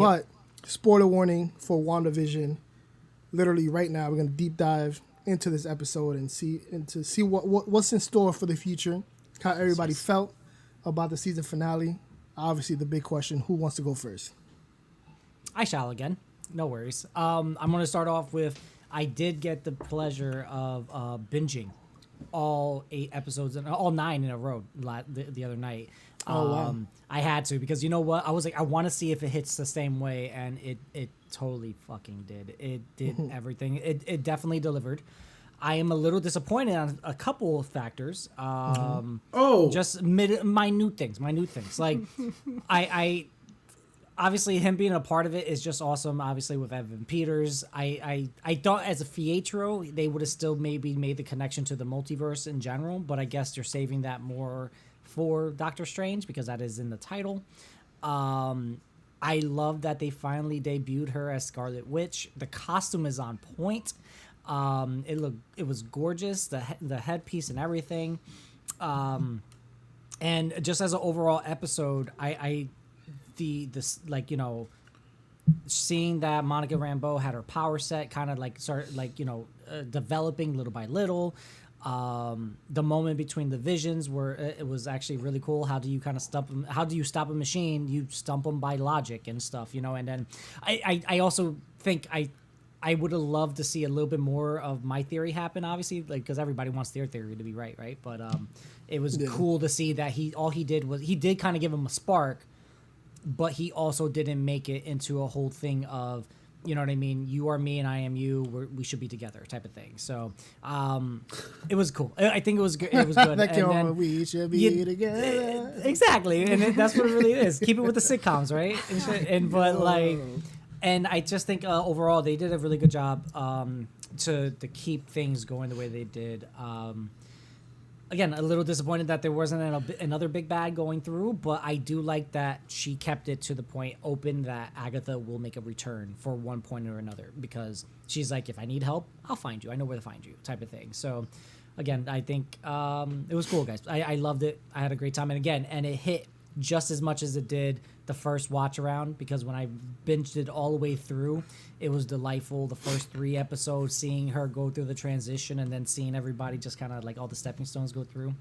But spoiler warning for WandaVision. Literally right now, we're gonna deep dive into this episode and see what's in store for the future. How everybody felt about the season finale. Obviously, the big question: who wants to go first? I shall again. No worries. I'm going to start off with I did get the pleasure of binging all 8 episodes and all 9 in a row the other night. Wow. I had to because you know what? I was like, I want to see if it hits the same way, and it totally fucking did. It did everything. It definitely delivered. I am a little disappointed on a couple of factors. Just minute things. Like I obviously him being a part of it is just awesome. Obviously with Evan Peters, I thought as a Fietro they would have still maybe made the connection to the multiverse in general, but I guess they're saving that more for Doctor Strange because that is in the title. I love that they finally debuted her as Scarlet Witch. The costume is on point. It was gorgeous, the headpiece and everything. And just as an overall episode, seeing that Monica Rambeau had her power set kind of like started developing little by little. The moment between the visions where it was actually really cool. How do you kind of stop them? How do you stop a machine? You stump them by logic and stuff, and then I also think I would have loved to see a little bit more of my theory happen, obviously, like because everybody wants their theory to be right? But it was cool to see that he did kind of give him a spark, but he also didn't make it into a whole thing of, you know what I mean? You are me and I am you. We should be together, type of thing. So, it was cool. I think it was good. It was good. We should be together. Exactly, and that's what it really is. Keep it with the sitcoms, right? And I just think overall they did a really good job to keep things going the way they did. Again, a little disappointed that there wasn't another big bad going through, but I do like that she kept it to the point open that Agatha will make a return for one point or another because she's like, if I need help, I'll find you. I know where to find you, type of thing. So, again, I think it was cool, guys. I loved it. I had a great time. And it hit just as much as it did the first watch around because when I binged it all the way through, it was delightful. The first 3 episodes, seeing her go through the transition and then seeing everybody just kind of like all the stepping stones go through,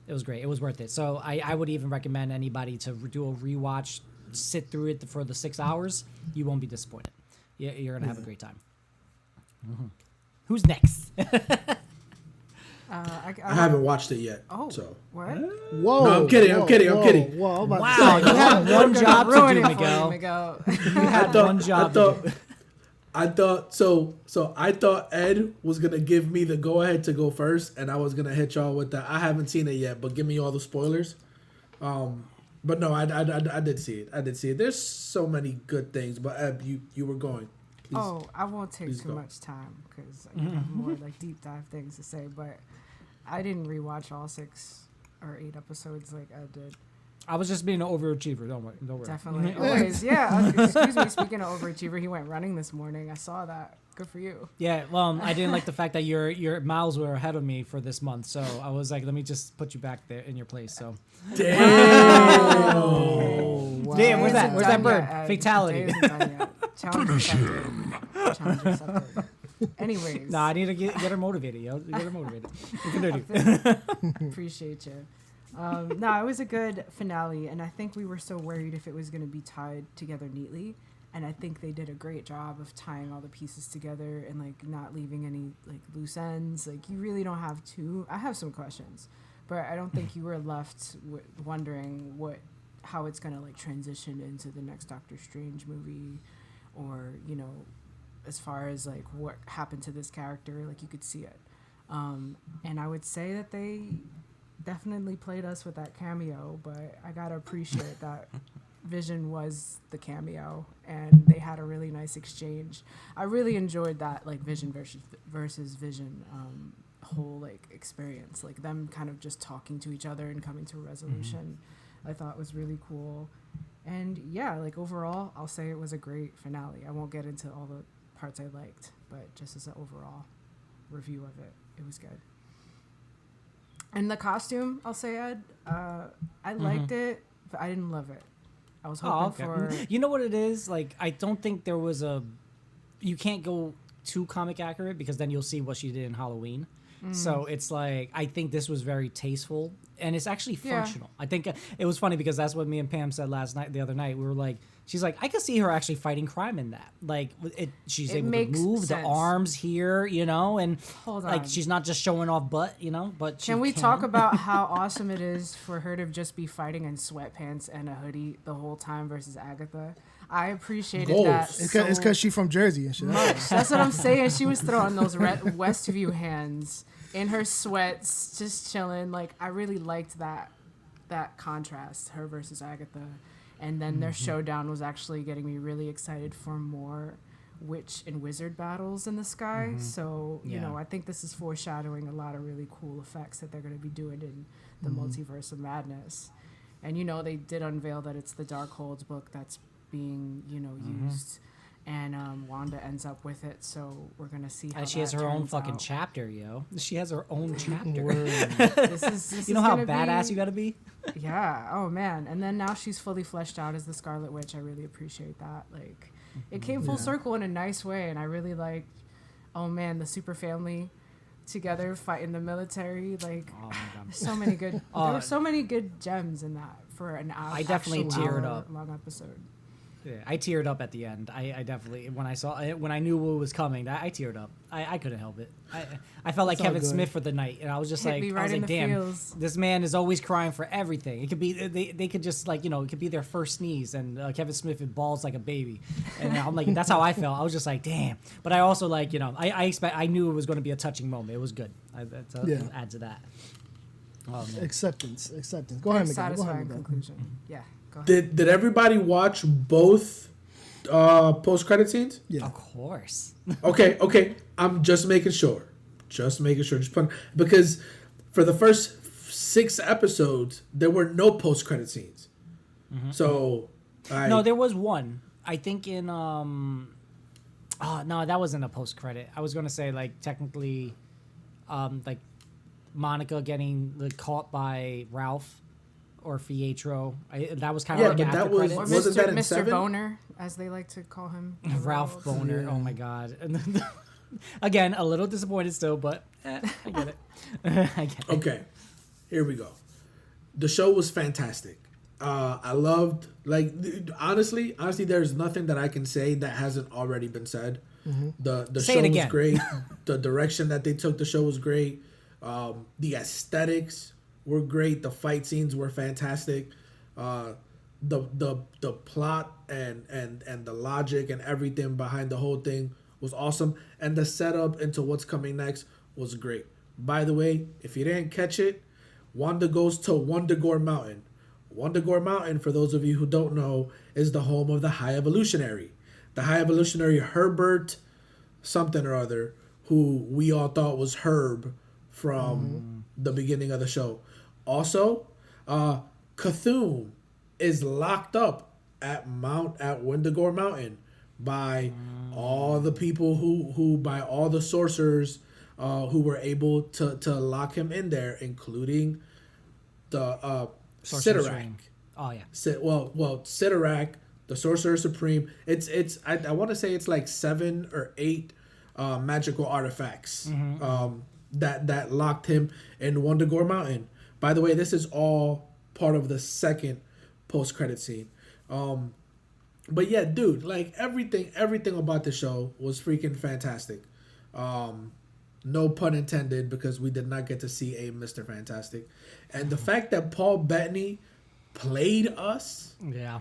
it was great. It was worth it. So I would even recommend anybody to do a rewatch, sit through it for the 6 hours. You won't be disappointed. You're gonna have a great time. Mm-hmm. Who's next? I haven't watched it yet. Oh, so. What? Whoa! No, I'm kidding. Whoa, wow, you had one job to do, Miguel. You had one job to do. I thought Ed was gonna give me the go ahead to go first, and I was gonna hit y'all with that. I haven't seen it yet, but give me all the spoilers. But no, I did see it. I did see it. There's so many good things, but Ed, you were going. Please, I won't take too much time because I have more like deep dive things to say. But I didn't rewatch all 6 or 8 episodes like Ed did. I was just being an overachiever. Don't worry. Definitely, always. Yeah. Excuse me. Speaking of overachiever, he went running this morning. I saw that. Good for you. Yeah. Well, I didn't like the fact that your miles were ahead of me for this month, so I was like, let me just put you back there in your place. So. Damn. Wow. Damn. Where's that bird? Yet, Fatality. Finish him. Anyways. No, I need to get her motivated, yo. Get her motivated. You can do it. Appreciate you. No, it was a good finale, and I think we were so worried if it was going to be tied together neatly, and I think they did a great job of tying all the pieces together and like not leaving any like loose ends. Like you really don't have to. I have some questions, but I don't think you were left wondering how it's going to like transition into the next Doctor Strange movie, or as far as like what happened to this character. Like you could see it, and I would say that they definitely played us with that cameo, but I gotta appreciate that Vision was the cameo and they had a really nice exchange. I really enjoyed that like Vision versus Vision whole like experience, like them kind of just talking to each other and coming to a resolution. I thought was really cool. And yeah, like overall I'll say it was a great finale. I won't get into all the parts I liked, but just as an overall review of it, it was good. And the costume, I'll say, Ed, I liked it, but I didn't love it. I was Oh, hoping okay. for. You know what it is? Like, I don't think there was a. You can't go too comic accurate because then you'll see what she did in Halloween. So it's like I think this was very tasteful and it's actually Yeah. functional. I think it was funny because that's what me and Pam said the other night. We were like, she's like, I could see her actually fighting crime in that. Like, she's It able to makes move the sense. arms here, you know, and Hold like on. she's not just showing off butt, you know. But Can we talk about how awesome it is for her to just be fighting in sweatpants and a hoodie the whole time versus Agatha? I appreciated Goals. that. It's because she's from Jersey and shit. much. That's what I'm saying. She was throwing those Westview hands in her sweats, just chilling. Like, I really liked that contrast, her versus Agatha. And then their showdown was actually getting me really excited for more witch and wizard battles in the sky. So, you Yeah. know, I think this is foreshadowing a lot of really cool effects that they're going to be doing in the Multiverse of Madness. And, you know, they did unveil that it's the Darkholds book that's being, you know, used. And Wanda ends up with it, so we're going to see how And she has that her own turns fucking out. chapter, yo. She has her own chapter. This You know how gonna badass be- you gotta be? Yeah. Oh man. And then now she's fully fleshed out as the Scarlet Witch. I really appreciate that. Like, it came full circle in a nice way, and I really liked. Oh man, the super family together fighting the military. Like, Oh my god. so many good. There were so many good gems in that for an hour. I definitely teared up. Long episode. Yeah, I teared up at the end. I definitely when I knew what was coming, I teared up. I couldn't help it. I felt like It's all Kevin good. Smith for the night, and I was just Hit like, me I right was in like, the damn, feels. this man is always crying for everything. It could be they could just like it could be their first sneeze, and Kevin Smith balls like a baby, and I'm like that's how I felt. I was just like, damn. But I also like I knew it was going to be a touching moment. It was good. Add to that. Oh, man. Acceptance. Go ahead, Miguel. Go Satisfying ahead, Miguel. conclusion. Yeah. Go ahead. Did everybody watch both post credit scenes? Yeah. Of course. Okay. I'm just making sure. Just put because for the first 6 episodes there were no post credit scenes. So No, there was one. I think in oh no, that wasn't a post credit. I was gonna say like technically, like Monica getting caught by Ralph or Fietro. That was kind of Yeah, like but after that was- Or credits. Wasn't that in Mr. 7? Boner, as they like to call him. in the Ralph world. Boner. Yeah. Oh my god. And then, again, a little disappointed still, but I get it. I get it. okay, here we go. The show was fantastic. I loved honestly, there's nothing that I can say that hasn't already been said. The Say show it was again. great. The direction that they took the show was great. The aesthetics were great. The fight scenes were fantastic. The plot and the logic and everything behind the whole thing was awesome. And the setup into what's coming next was great. By the way, if you didn't catch it, Wanda goes to Wundagore Mountain. Wundagore Mountain, for those of you who don't know, is the home of the High Evolutionary. The High Evolutionary Herbert something or other, who we all thought was Herb from the beginning of the show. Also, Cthulhu is locked up at Wundagore Mountain by all the people who by all the sorcerers who were able to lock him in there, including the Sorcerer Sidorak. Supreme. Oh yeah. Sidorak, the Sorcerer Supreme. I want to say it's like 7 or 8 magical artifacts that locked him in Wundagore Mountain. By the way, this is all part of the second post-credit scene. But yeah, dude, like everything about the show was freaking fantastic. No pun intended, because we did not get to see a Mr. Fantastic. And the fact that Paul Bettany played us. Yeah.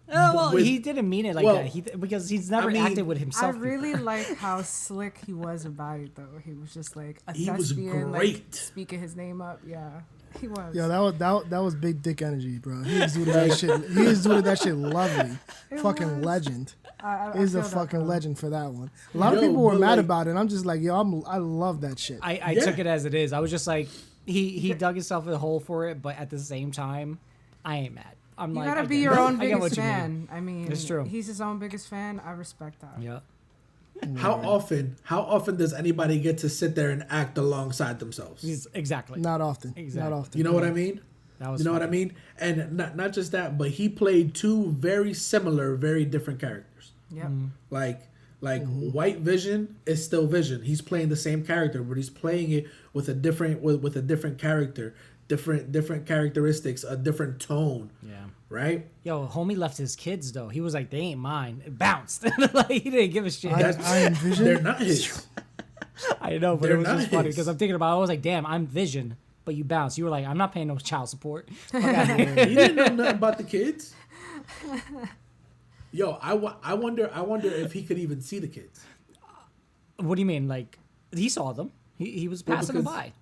Well, With- he didn't mean it like well, that. Because he's never I mean, acted with I himself. really like how slick he was about it, though. He was just like a He was thespian, like, great. speaking his name up. Yeah, he was. Yo, that was big dick energy, bro. He was doing that shit. He was doing that shit lovely. It Fucking was. legend. I He's a feel that, fucking though. legend for that one. A lot of Yo, people were but, mad like- about it. And I'm just like, yo, I love that shit. I Yeah. took it as it is. I was just like, he dug himself in a hole for it, but at the same time, I ain't mad. I'm You like, gotta I be get your it. own I get what biggest you mean. fan. I mean, It's true. He's his own biggest fan. I respect that. Yeah. How often does anybody get to sit there and act alongside themselves? Exactly. Not often. Exactly. Not often. You know what I mean? That was You know what I funny. mean? And not just that, but he played two very similar, very different characters. Yep. Like White Vision is still Vision. He's playing the same character, but he's playing it with a different with a different character, different characteristics, a different tone. Yeah. Right? Yo, homie left his kids though. He was like, they ain't mine. It bounced. Like he didn't give a shit. I am Vision. They're not his. I know, but They're it was not just funny his. because I'm thinking about. I was like, damn, I'm Vision, but you bounced. You were like, I'm not paying no child support. Fuck outta here. He didn't know nothing about the kids. Yo, I wonder if he could even see the kids. What do you mean? Like he saw them. He was Well, passing them because- by.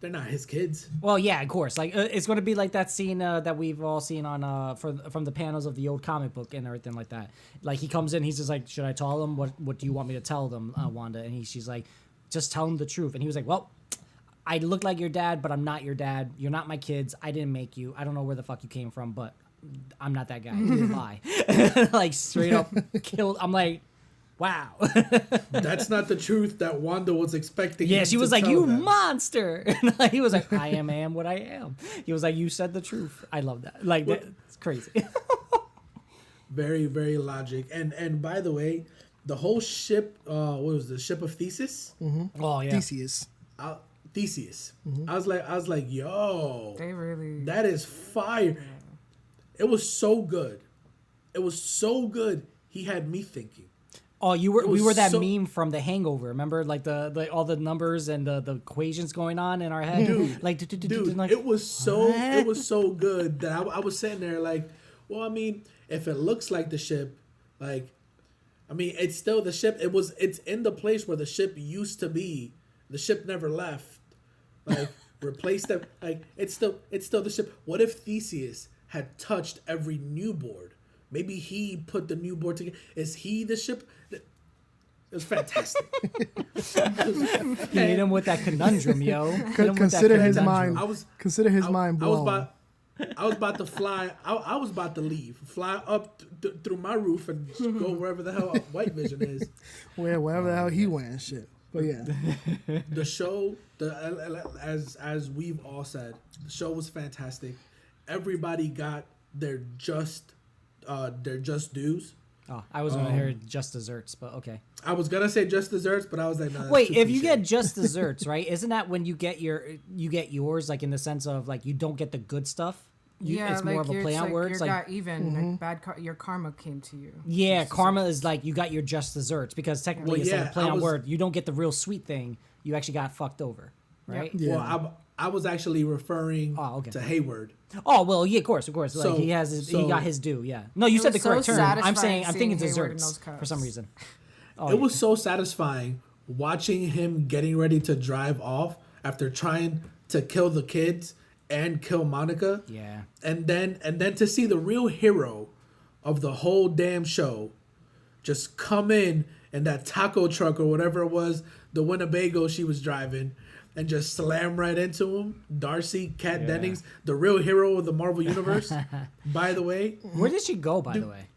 They're not his kids. Well, yeah, of course. Like it's going to be like that scene that we've all seen on from the panels of the old comic book and everything like that. Like he comes in, he's just like, "Should I tell them what do you want me to tell them, Wanda?" And she's like, "Just tell them the truth." And he was like, "Well, I look like your dad, but I'm not your dad. You're not my kids. I didn't make you. I don't know where the fuck you came from, but I'm not that guy." He didn't lie. Like straight up killed. I'm like, wow. That's not the truth that Wanda was expecting. Yeah, him she to was like, tell "You them. monster!" And like, he was like, "I am what I am." He was like, "You said the truth." I love that. Like, it's crazy. Very, very logic. And by the way, the whole ship, what was the ship of Theseus? Oh yeah. Theseus. Theseus. I was like, yo, They really. that is fire. It was so good. It was so good. He had me thinking. Oh, we was were that so- meme from The Hangover. Remember, like the all the numbers and the equations going on in our head. Dude, like, Dude, like, it was so good that I was sitting there like, well, I mean, if it looks like the ship, like, I mean, it's still the ship. It's in the place where the ship used to be. The ship never left. Like, replaced them. Like, it's still the ship. What if Theseus had touched every new board? Maybe he put the new board together. Is he the ship? It was fantastic. you hit him with that conundrum, yo. Hit him with that Consider his conundrum. mind. Consider his mind I was blown. about to fly. I was about to leave, fly up through my roof and go wherever the hell White Vision is. Wherever the hell he went and shit. But yeah, The show, as we've all said, the show was fantastic. Everybody got their just dues. Oh, I was gonna hear just desserts, but okay. I was gonna say just desserts, but I was like, no. that's Wait, too if you cliche. get just desserts, right? Isn't that when you get yours, like in the sense of like you don't get the good stuff? It's more of a play on words. You Like, got even. Like your karma came to you. yeah, Just karma desserts. is like you got your just desserts because technically Well, it's like yeah, a play I on was- word. You don't get the real sweet thing. You actually got fucked over, right? Yeah. Well, I was actually referring Oh, okay. to Hayward. Oh well, yeah, of course. Like So- he so- got his due. Yeah. No, you It said the was so correct term. I'm satisfying thinking seeing Hayward in desserts those for some cups. reason. Oh, It yeah. was so satisfying watching him getting ready to drive off after trying to kill the kids and kill Monica. Yeah. And then to see the real hero of the whole damn show just come in that taco truck or whatever it was, the Winnebago she was driving, and just slam right into him. Darcy, Kat Yeah. Dennings, the real hero of the Marvel Universe. By the way, Where did she go, by the way?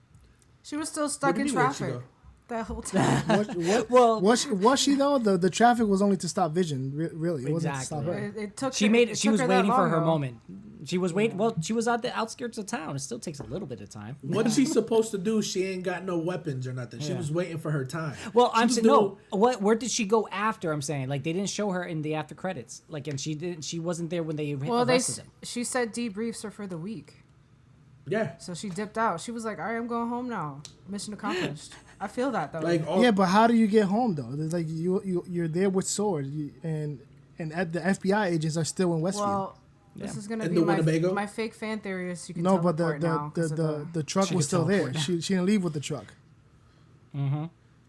She was still stuck do in you mean, where'd she traffic go? that whole time. Well, was she though? The traffic was only to stop Vision. Really, it wasn't to stop Exactly. her. It took. she her- made. it She took was her that waiting for long, her though. moment. She was waiting. Well, she was at the outskirts of town. It still takes a little bit of time. what's she supposed to do? She ain't got no weapons or nothing. She Yeah. was waiting for her time. Well, She I'm was saying no. doing- Where did she go after? I'm saying like they didn't show her in the after credits. Like, and she didn't. She wasn't there when they Well, arrested him. she said debriefs are for the week, Yeah. so she dipped out. She was like, "All right, I'm going home now. Mission accomplished." I feel that though. Like all, Yeah, but how do you get home though? It's like you're there with Sword, and at the FBI agents are still in Westview. well, this Yeah. is gonna In be the Winnebago? my fake fan theory is you can no, but teleport now 'cause of the truck She was could still there. teleport. She didn't leave with the truck.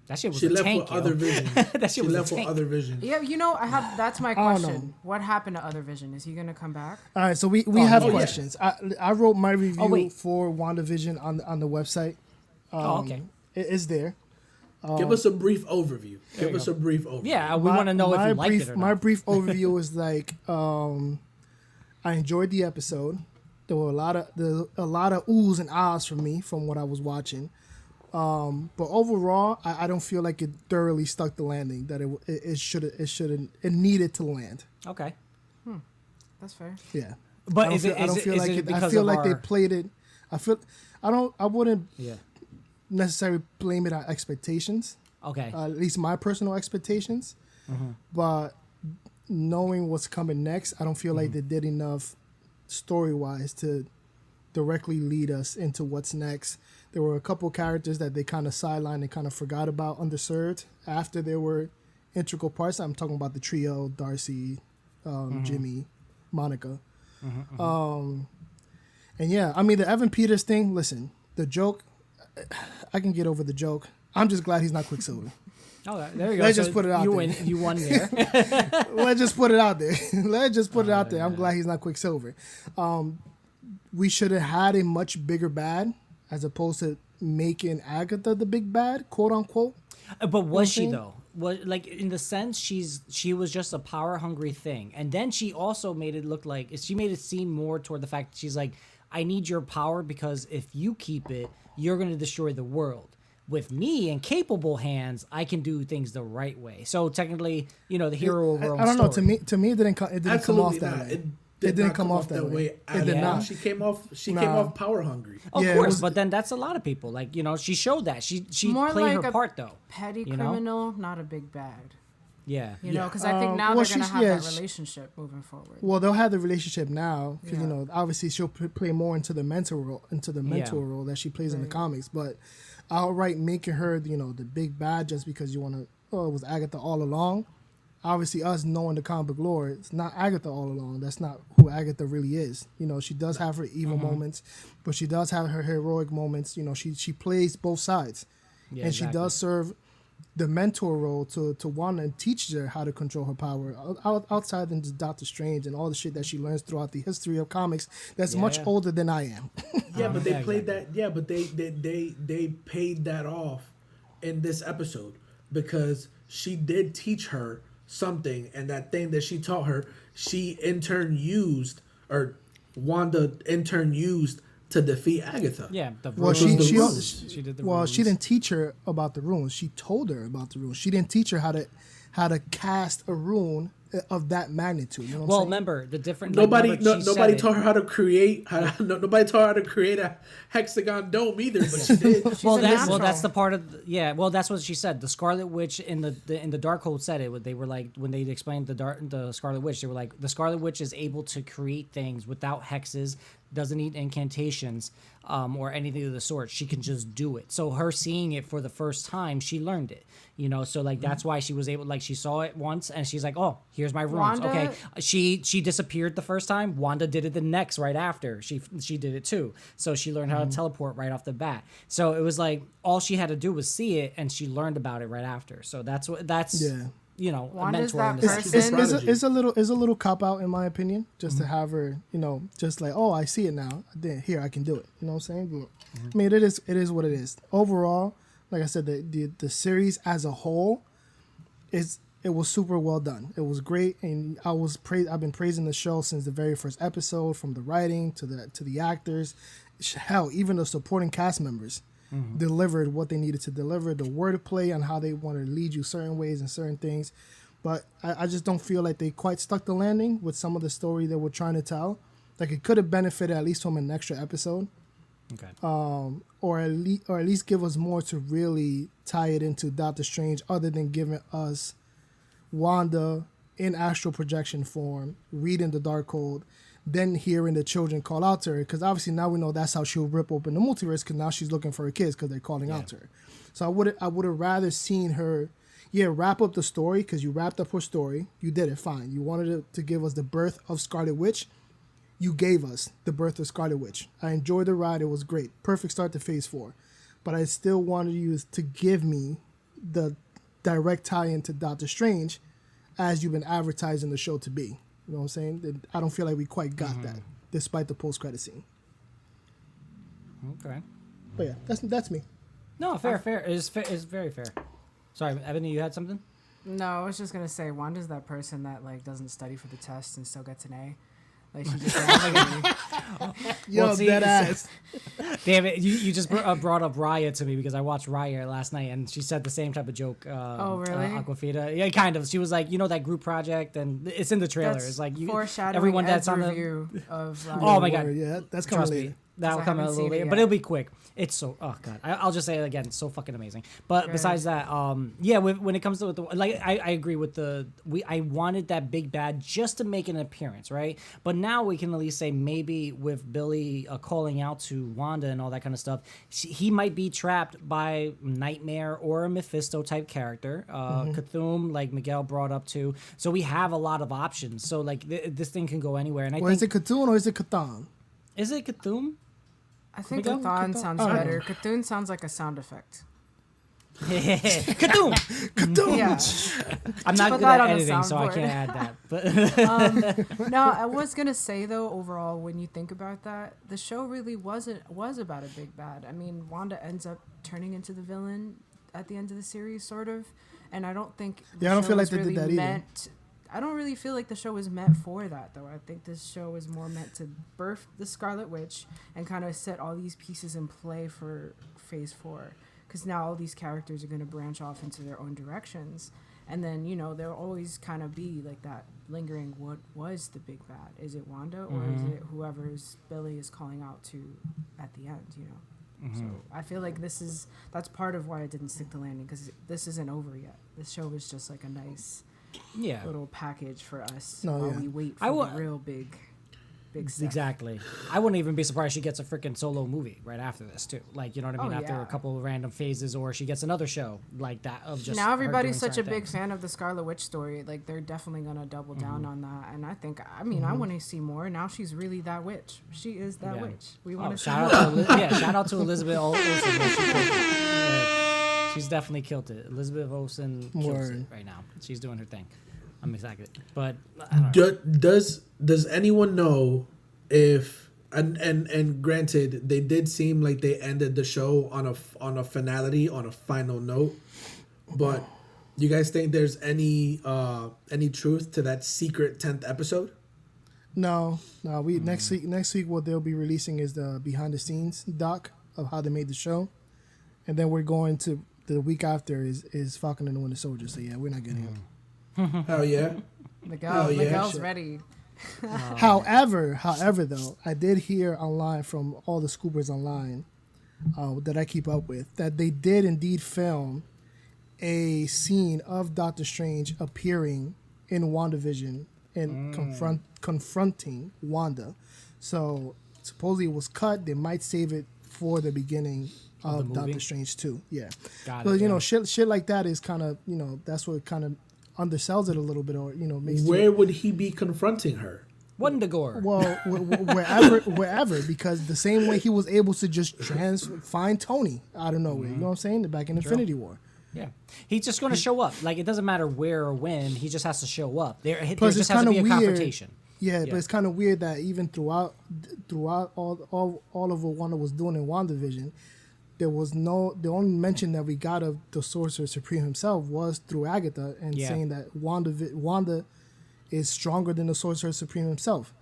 That shit was she a left tank, with yo. Other Vision. That She shit was a left with tank. Other Vision. Yeah, I have. That's my I don't question. know. What happened to Other Vision? Is he gonna come back? All right, so we Oh, have yeah. questions. I wrote my review wait. for WandaVision on the website. Oh, okay. It is there. Give us a brief overview. Give you us go. a brief overview. Yeah, we want to know if my you liked brief, it or My not. brief overview is like I enjoyed the episode. There were a lot of oohs and ahs from me from what I was watching. But overall, I don't feel like it thoroughly stuck the landing that it needed to land. Okay. That's fair. Yeah. But I don't feel like it. I feel like they played it. I wouldn't Yeah. necessarily blame it on expectations. Okay. At least my personal expectations. But knowing what's coming next, I don't feel like they did enough story-wise to directly lead us into what's next. There were a couple characters that they kind of sidelined and kind of forgot about, underserved, after they were integral parts. I'm talking about the trio, Darcy, Jimmy, Monica. And yeah, I mean, the Evan Peters thing, listen, the joke, I can get over the joke. I'm just glad he's not Quicksilver. Oh, there you go. Let's just put it out there. You won there. Let's just put it out there. Let's just put it out there. I'm glad he's not Quicksilver. We should have had a much bigger bad as opposed to making Agatha the big bad, quote unquote. But was she though? Was like in the sense she was just a power hungry thing, and then she also made it look like she made it seem more toward the fact that she's like, I need your power because if you keep it, you're going to destroy the world. With me in capable hands, I can do things the right way. So technically, the hero of her own I don't know. story. To me, it didn't come off that way. It didn't come off that way. It did not. She came off power hungry. Of course, but then that's a lot of people. Like, she showed that. She More played like her a part though. Petty criminal, not a big bad. Yeah. Because I think now they're going to have that relationship moving forward. Well, they'll have the relationship now because obviously she'll play more into the mentor role that she plays in the comics. But outright making her the big bad just because you want to it was Agatha all along. Obviously, us knowing the comic book lore, it's not Agatha all along. That's not who Agatha really is. She does have her evil moments, but she does have her heroic moments. She plays both sides, and she does serve the mentor role to Wanda and teaches her how to control her power outside than just Doctor Strange and all the shit that she learns throughout the history of comics. That's much older than I am. But they played that. Yeah, but they paid that off in this episode because she did teach her something, and that thing that she taught her, Wanda used to defeat Agatha. Yeah, she did the runes. She didn't teach her about the runes. She told her about the runes. She didn't teach her how to cast a rune of that magnitude. You know what I'm saying? Remember the different. Nobody taught her how to create. Nobody taught her how to create a hexagon dome either, but she did. That's the part of that's what she said. The Scarlet Witch in the Darkhold said it. They were like, when they explained the Scarlet Witch, they were like, the Scarlet Witch is able to create things without hexes, doesn't need incantations or anything of the sort. She can just do it. So her seeing it for the first time, she learned it. So like that's why she was able, like she saw it once and she's like, oh, here's my runes. Wanda, okay, she disappeared the first time. Wanda did it the next right after. She did it too. So she learned how to teleport right off the bat. So it was like all she had to do was see it, and she learned about it right after. So that's a Wanda's mentor that in the person. It's a little cop out in my opinion, just to have her, just like, oh, I see it now. Then here I can do it. You know what I'm saying? I mean, it is what it is. Overall, like I said, the series as a whole it was super well done. It was great, and I've been praising the show since the very first episode, from the writing to the actors. Hell, even the supporting cast members delivered what they needed to deliver. The wordplay on how they want to lead you certain ways and certain things, but I just don't feel like they quite stuck the landing with some of the story that we're trying to tell. Like, it could have benefited at least from an extra episode. Okay. Or at least give us more to really tie it into Doctor Strange, other than giving us Wanda in astral projection form, reading the Darkhold, then hearing the children call out to her. Because obviously now we know that's how she'll rip open the multiverse, because now she's looking for her kids because they're calling out to her. So I would have rather seen her, wrap up the story, because you wrapped up her story. You did it, fine. You wanted to give us the birth of Scarlet Witch. You gave us the birth of Scarlet Witch. I enjoyed the ride. It was great. Perfect start to Phase 4. But I still wanted you to give me the direct tie-in to Doctor Strange, as you've been advertising the show to be. You know what I'm saying? I don't feel like we quite got that, despite the post-credit scene. Okay. But yeah, that's me. No, fair. It's very fair. Sorry, Ebony, you had something? No, I was just going to say, Wanda's that person that, like, doesn't study for the test and still gets an A. Like, she just Yo, Well, see, dead ass. Damn it! You just brought up Raya to me because I watched Raya last night and she said the same type of joke. Oh, really? Aquafina. Yeah, kind of. She was like, that group project, and it's in the trailer. That's it's like foreshadowing everyone that's Ed's on the. review of Oh my god! Yeah, that's coming Trust later. me, that'll I come out a haven't little seen it later, but yet. it'll be quick. It's so god. I'll just say it again. It's so fucking amazing. But Good. besides that, when it comes to I agree with I wanted that big bad just to make an appearance, right? But now we can at least say maybe with Billy calling out to Wanda and all that kind of stuff, he might be trapped by Nightmare or a Mephisto type character. Cthulhu, like Miguel brought up too. So we have a lot of options. So like this thing can go anywhere. And I Well, think is it Cthulhu or is it Cthulhu? is it Cthulhu? I think Miguel? Cthulhu sounds Oh, better. Cthulhu sounds like a sound effect. Cthulhu. Cthulhu. Yeah. I'm not Put good that at on the editing, so I soundboard. can't add that. But No, I was gonna say though, overall, when you think about that, the show really was about a big bad. I mean, Wanda ends up turning into the villain at the end of the series, sort of, and I don't think. Yeah, I don't show feel like was they did really that either. meant. I don't really feel like the show was meant for that, though. I think this show was more meant to birth the Scarlet Witch and kind of set all these pieces in play for Phase 4. Because now all these characters are going to branch off into their own directions. And then, there'll always kind of be like that lingering, what was the big bad? Is it Wanda or is it whoever's Billy is calling out to at the end, So I feel like that's part of why it didn't stick the landing, because this isn't over yet. This show is just like a nice yeah, little package for us No, while yeah. we wait I for wa- the real big stuff. exactly. I wouldn't even be surprised she gets a freaking solo movie right after this too. Like, you know what I mean? Oh, After yeah. a couple of random phases, or she gets another show like that of just Now her everybody's doing such a certain big things. fan of the Scarlet Witch story. Like, they're definitely gonna double down on that. And I think, I want to see more. Now she's really that witch. She is that Yeah. witch. We want to see shout more. out to shout out to Elizabeth Olsen. Man, she killed it. Yeah, she's definitely killed it. Elizabeth Olsen kills Word. it right now. She's doing her thing. I'm excited, but I don't know. Does anyone know if and granted they did seem like they ended the show on a finality, on a final note, but you guys think there's any truth to that secret 10th episode? No. We next week what they'll be releasing is the behind the scenes doc of how they made the show, and then we're going to the week after is Falcon and the Winter Soldier. So yeah, we're not getting it. Hell yeah. Miguel, Oh, yeah. Miguel's Shit. ready. However, though, I did hear online from all the scoopers online that I keep up with that they did indeed film a scene of Doctor Strange appearing in WandaVision and confronting Wanda. So supposedly it was cut. They might save it for the beginning Of the of movie? Doctor Strange 2. Yeah. Got But it, yeah. shit like that is kind of, that's what kind of undersells it a little bit, or makes it. Where would he be confronting her? Wondagore. Well, wherever, because the same way he was able to just find Tony out of nowhere, you know what I'm saying? Back in Infinity War. Yeah, he's just going to show up. Like, it doesn't matter where or when. He just has to show up. There Plus, just it's has to kind be a of weird. confrontation. Yeah, Yeah. but it's kind of weird that even throughout all of what Wanda was doing in WandaVision, the only mention that we got of the Sorcerer Supreme himself was through Agatha and Yeah. saying that Wanda is stronger than the Sorcerer Supreme himself.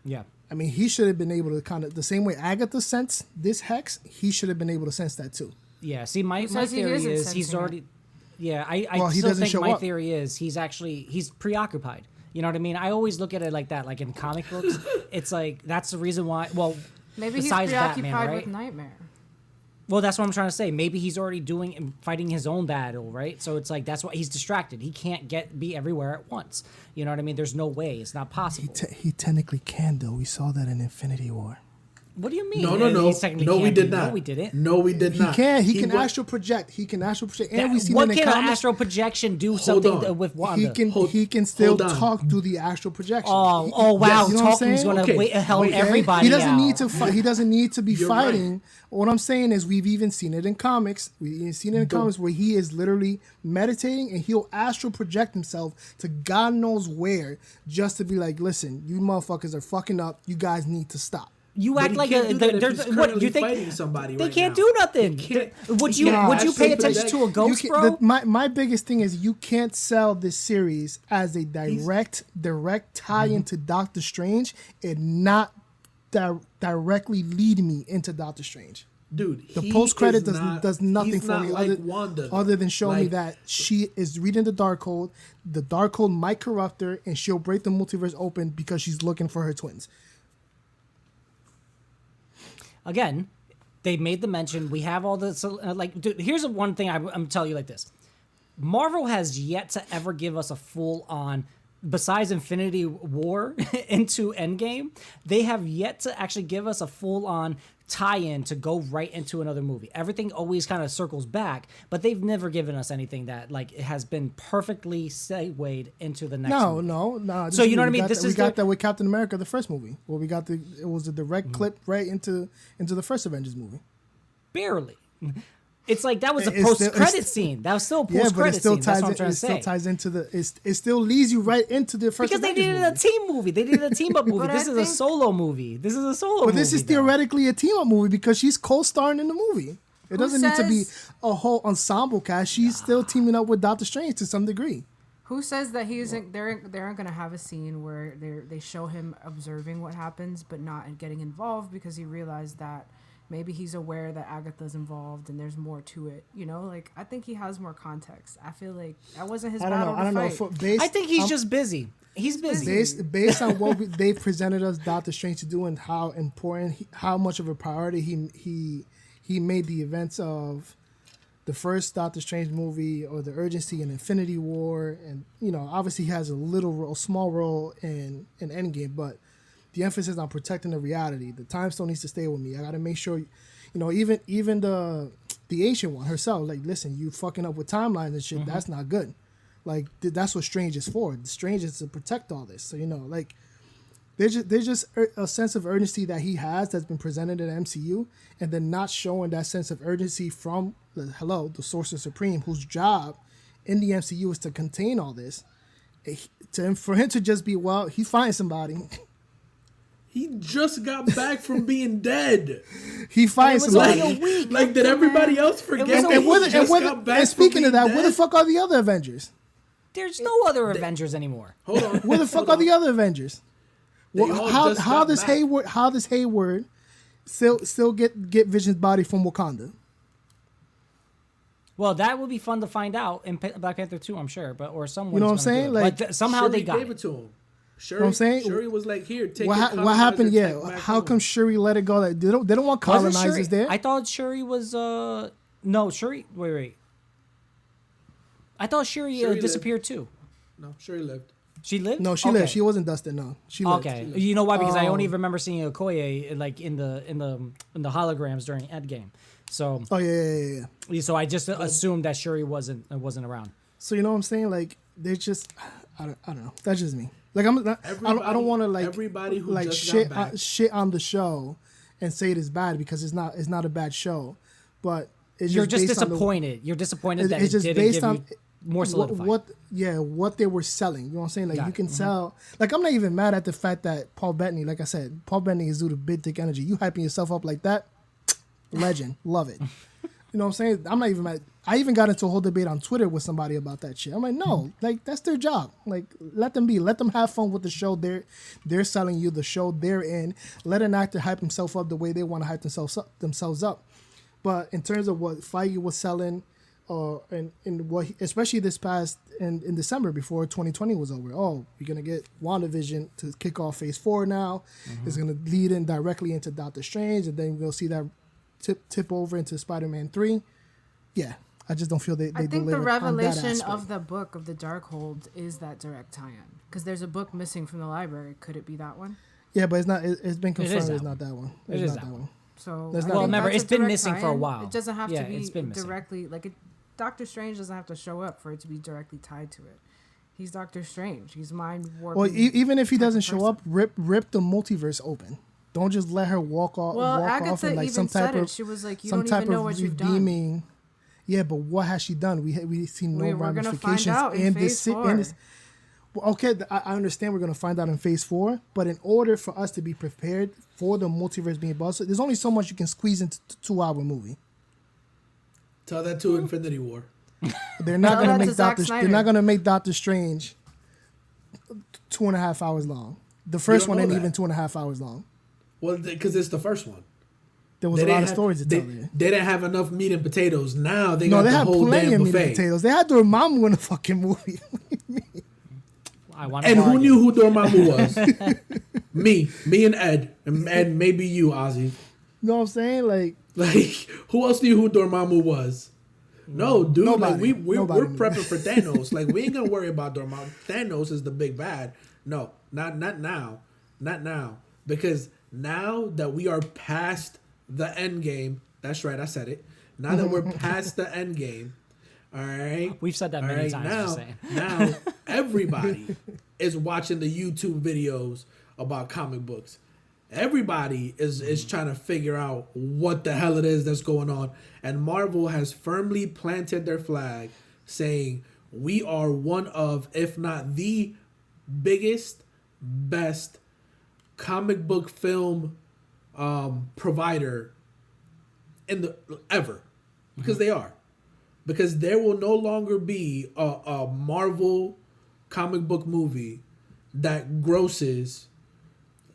Yeah. I mean, he should have been able to kind of, the same way Agatha sensed this hex, he should have been able to sense that too. Yeah. See, my says he theory isn't is he's sensing it? already. Yeah, I Well, he still doesn't think show my up. theory is he's preoccupied. You know what I mean? I always look at it like that. Like in comic books, it's like that's the reason why. Well, Maybe he's besides preoccupied Batman, right? with Nightmare. Well, that's what I'm trying to say. Maybe he's already fighting his own battle, right? So it's like that's why he's distracted. He can't be everywhere at once. You know what I mean? There's no way. It's not possible. He technically can, though. We saw that in Infinity War. What do you mean? No, He technically we can't did be. not. No, we didn't. No, we did not. He can wa- astral project. And we seen What it in can an comics. astral projection do Hold something on. with Wanda? He can still hold on. talk through the astral projection. Oh wow! Yes, you know what I'm Talking's saying? gonna Okay. help Okay. everybody. He doesn't out. need to fight. He doesn't need to be You're right. fighting. What I'm saying is, we've even seen it in comics. We've seen it in comics where he is literally meditating and he'll astral project himself to God knows where, just to be like, "Listen, you motherfuckers are fucking up. You guys need to stop." You But act he like can't do that if there's he's what currently you think fighting somebody they right can't now. do nothing. He can't- Would he you can't would you pay astral attention to a project. ghost, You bro? my biggest thing is you can't sell this series as a direct tie into Doctor Strange and not directly lead me into Doctor Strange. Dude, The post credit does nothing he's for not me like Wanda, other than showing me like, that she is reading the Darkhold. The Darkhold might corrupt her, and she'll break the multiverse open because she's looking for her twins. Again, they made the mention. We have all this. Dude, here's one thing I'm telling you like this. Marvel has yet to ever give us a full-on, besides Infinity War into Endgame, they have yet to actually give us a full-on tie-in to go right into another movie. Everything always kind of circles back, but they've never given us anything that like it has been perfectly segued into the next movie. No. So you know what I mean? We got that with Captain America, the first movie. Well, it was a direct clip right into the first Avengers movie. Barely. It's like that was a It's post-credit scene. That was still a post-credit scene. That's what I'm trying to say. Still ties into it still leads you right into the first. Because they Avengers needed movie. a team movie. They needed a team-up movie. But This is a solo movie. This is a solo movie. But this is theoretically a team-up movie because she's co-starring in the movie. It doesn't need to be a whole ensemble cast. She's still teaming up with Doctor Strange to some degree. Who says that they aren't going to have a scene where they show him observing what happens but not getting involved because he realized that maybe he's aware that Agatha's involved and there's more to it. You know, like I think he has more context. I feel like that wasn't his battle to fight. I think he's just busy. He's busy. Based on what they've presented us Doctor Strange to do and how important, how much of a priority he made the events of the first Doctor Strange movie or the urgency in Infinity War, and you know, obviously he has a small role in Endgame, but the emphasis on protecting the reality. The Time Stone needs to stay with me. I got to make sure, you know, even the ancient one herself, like, listen, you fucking up with timelines and shit. That's not good. Like, that's what Strange is for. Strange is to protect all this. So, you know, like, there's just a sense of urgency that he has that's been presented in the MCU, and then not showing that sense of urgency from the Sorcerer Supreme, whose job in the MCU is to contain all this. For him to just be, well, he's finding somebody. He just got back from being dead. He finds somebody. Only a week. Like, did everybody else forget that he just got back and speaking from of that, being where the dead? fuck are the other Avengers? There's no other Avengers anymore. Hold on. Where the fuck are the other Avengers? Well, how does Hayward still get Vision's body from Wakanda? Well, that would be fun to find out in Black Panther 2, I'm sure, or someone. You know what I'm saying? Like somehow Shuri they got gave it. it to him. Shuri, You know what I'm saying? Shuri was like, "Here, take What happened? Yeah, how come Shuri let it go? Like, they don't want Wasn't colonizers Shuri, there. I thought Shuri was no Shuri. Wait. I thought Shuri Shuri disappeared too. No, Shuri lived. She lived. No, she lived. She wasn't dusted. No, she lived. Okay, you know why? Because I only remember seeing Okoye like in the holograms during Endgame. So Yeah. so I just assumed that Shuri wasn't around. So you know what I'm saying? Like, they're just, I don't know. That's just me. Like, I don't want to like everybody who like just shit got back. shit on the show and say it is bad because it's not a bad show, but it's You're just based on disappointed. You're disappointed that it's it just didn't based give on you more solidified. what they were selling. You know what I'm saying? Like, Got you it. can sell. Like, I'm not even mad at the fact that Paul Bettany, like I said, Paul Bettany is due to big dick energy. You hyping yourself up like that, legend, love it. You know what I'm saying? I'm not even mad. I even got into a whole debate on Twitter with somebody about that shit. I'm like, no, like, that's their job. Like, let them be. Let them have fun with the show. They're selling you the show they're in. Let an actor hype himself up the way they want to hype themselves up. But in terms of what Feige was selling, and what especially this past in December before 2020 was over. Oh, you're gonna get WandaVision to kick off Phase 4 now. It's gonna lead in directly into Doctor Strange, and then we'll see that tip over into Spider-Man 3. Yeah, I just don't feel they I think delivered the revelation on that aspect. of the book of the Darkhold is that direct tie-in because there's a book missing from the library. Could it be that one? Yeah, but it's not. It's been confirmed. that It's not that one. It It's is not that that one. So That's I not- think Well, remember, that's it's been direct missing for a tie-in. while. It doesn't have Yeah, to it's been be missing. directly like Doctor Strange doesn't have to show up for it to be directly tied to it. He's Doctor Strange. He's mind warping. Well, even if he type of doesn't show person. up, rip the multiverse open. Don't just let her walk off. Well, walk Agatha off and like even some type said it. of She was like, "You some don't type even know of what you've done." redeeming. Yeah, but what has she done? We see no We're gonna ramifications find out in Phase 4. Well, okay, I understand we're gonna find out in Phase 4, but in order for us to be prepared for the multiverse being busted, there's only so much you can squeeze into a 2-hour movie. Tell that to Infinity War. They're not Tell gonna that make to Zack They're Snyder. not gonna make Doctor Strange 2.5 hours long. The first don't one know ain't that. even 2.5 hours long. Well, because it's the first one. There was a lot of stories to tell there. They didn't have enough meat and potatoes. Now they No, got they the had whole plenty damn of meat buffet. and potatoes. They had Dormammu in the fucking movie. And who knew who Dormammu was? me and Ed, and maybe you, Ozzy. You know what I'm saying? Like, who else knew who Dormammu was? No, dude. Nobody. Like we're Nobody knew. prepping for Thanos. Like, we ain't gonna worry about Dormammu. Thanos is the big bad. No, not now, not now. Because now that we are past the end game, that's right, I said it. Now that we're past the end game, all right. We've said that many times. Now everybody is watching the YouTube videos about comic books. Everybody is trying to figure out what the hell it is that's going on. And Marvel has firmly planted their flag saying we are one of, if not the biggest, best comic book film provider in the ever. Because they are. Because there will no longer be a Marvel comic book movie that grosses